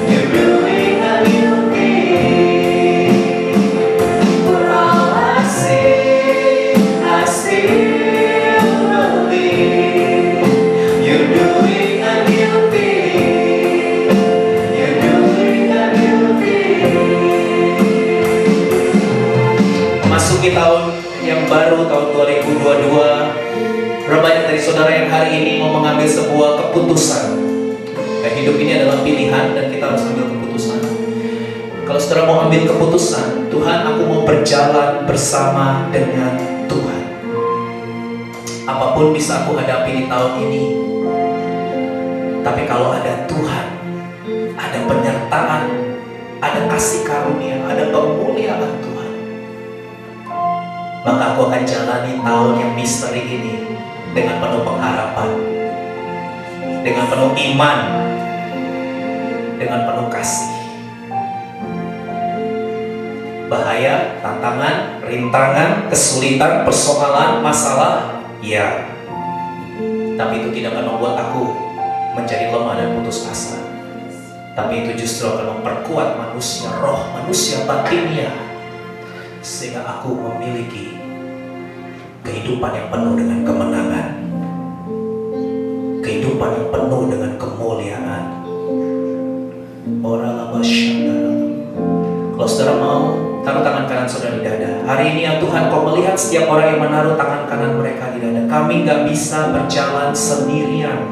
You're doing a new thing. For all I see, I still believe. You're doing a new thing. You're doing a new thing. Memasuki tahun yang baru, tahun 2022. Berapa banyak dari saudara yang hari ini mau mengambil sebuah keputusan? Hidup ini adalah pilihan dan kita harus ambil keputusan. Kalau saudara mau ambil keputusan, Tuhan, aku mau berjalan bersama dengan Tuhan. Apapun bisa aku hadapi di tahun ini, tapi kalau ada Tuhan, ada penyertaan, ada kasih karunia, ada kemuliaan Tuhan, maka aku akan jalani tahun yang misteri ini dengan penuh pengharapan, dengan penuh iman, dengan penuh kasih. Bahaya, tantangan, rintangan, kesulitan, persoalan, masalah, ya. Tapi itu tidak akan membuat aku menjadi lemah dan putus asa. Tapi itu justru akan memperkuat manusia, roh manusia batinnya, sehingga aku memiliki kehidupan yang penuh dengan kemenangan, kehidupan yang penuh dengan kemuliaan. Kalau saudara mau, taruh tangan kanan saudara di dada. Hari ini ya Tuhan, Kau melihat setiap orang yang menaruh tangan kanan mereka di dada. Kami gak bisa berjalan sendirian.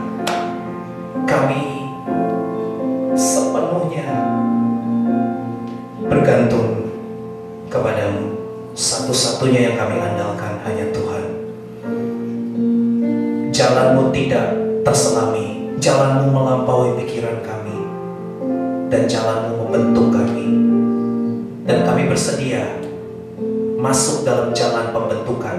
Kami bergantung kepadamu. Satu-satunya yang kami andalkan hanya Tuhan. Jalanmu tidak terselami, jalanmu melampaui pikiran kami, dan jalanmu membentuk kami. Dan kami bersedia masuk dalam jalan pembentukan.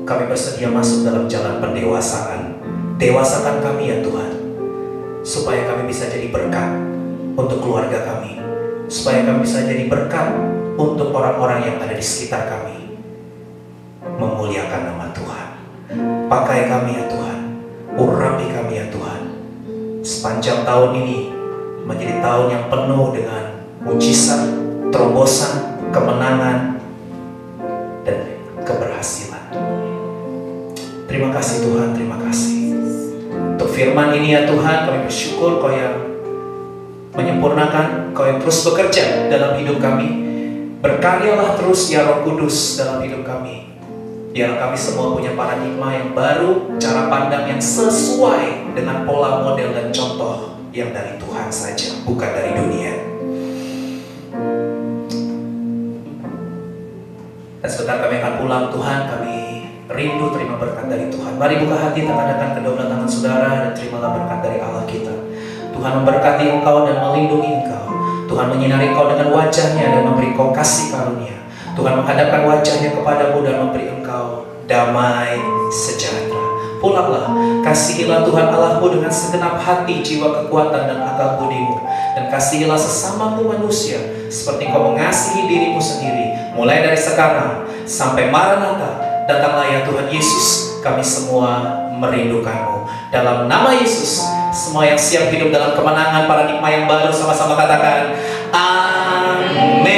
Kami bersedia masuk dalam jalan pendewasaan. Dewasakan kami ya Tuhan, supaya kami bisa jadi berkat untuk keluarga kami, supaya kami bisa jadi berkat untuk orang-orang yang ada di sekitar kami. Memuliakan nama Tuhan. Pakai kami ya Tuhan, urapi kami ya Tuhan. Sepanjang tahun ini menjadi tahun yang penuh dengan mujizat, terobosan, kemenangan, dan keberhasilan. Terima kasih Tuhan, terima kasih untuk firman ini ya Tuhan. Kami bersyukur Kau yang menyempurnakan, Kau yang terus bekerja dalam hidup kami. Berkaryalah terus ya Roh Kudus dalam hidup kami. Biar kami semua punya paradigma yang baru, cara pandang yang sesuai dengan pola, model, dan contoh yang dari Tuhan saja, bukan dari dunia. Dan sebentar kami akan pulang Tuhan, kami rindu terima berkat dari Tuhan. Mari buka hati, tangankan kedua belah tangan saudara, dan terimalah berkat dari Allah kita. Tuhan memberkati engkau dan melindungi engkau. Tuhan menyinari engkau dengan wajahnya dan memberi engkau kasih karunia. Tuhan menghadapkan wajahnya kepadamu dan memberi engkau damai sejahtera. Pulanglah, kasihilah Tuhan Allahmu dengan segenap hati, jiwa, kekuatan, dan akal budimu. Dan kasihilah sesamamu manusia seperti kau mengasihi dirimu sendiri. Mulai dari sekarang sampai Maranatha, datanglah ya Tuhan Yesus. Kami semua merindukanmu. Dalam nama Yesus, semua yang siap hidup dalam kemenangan paradigma yang baru sama-sama katakan amin.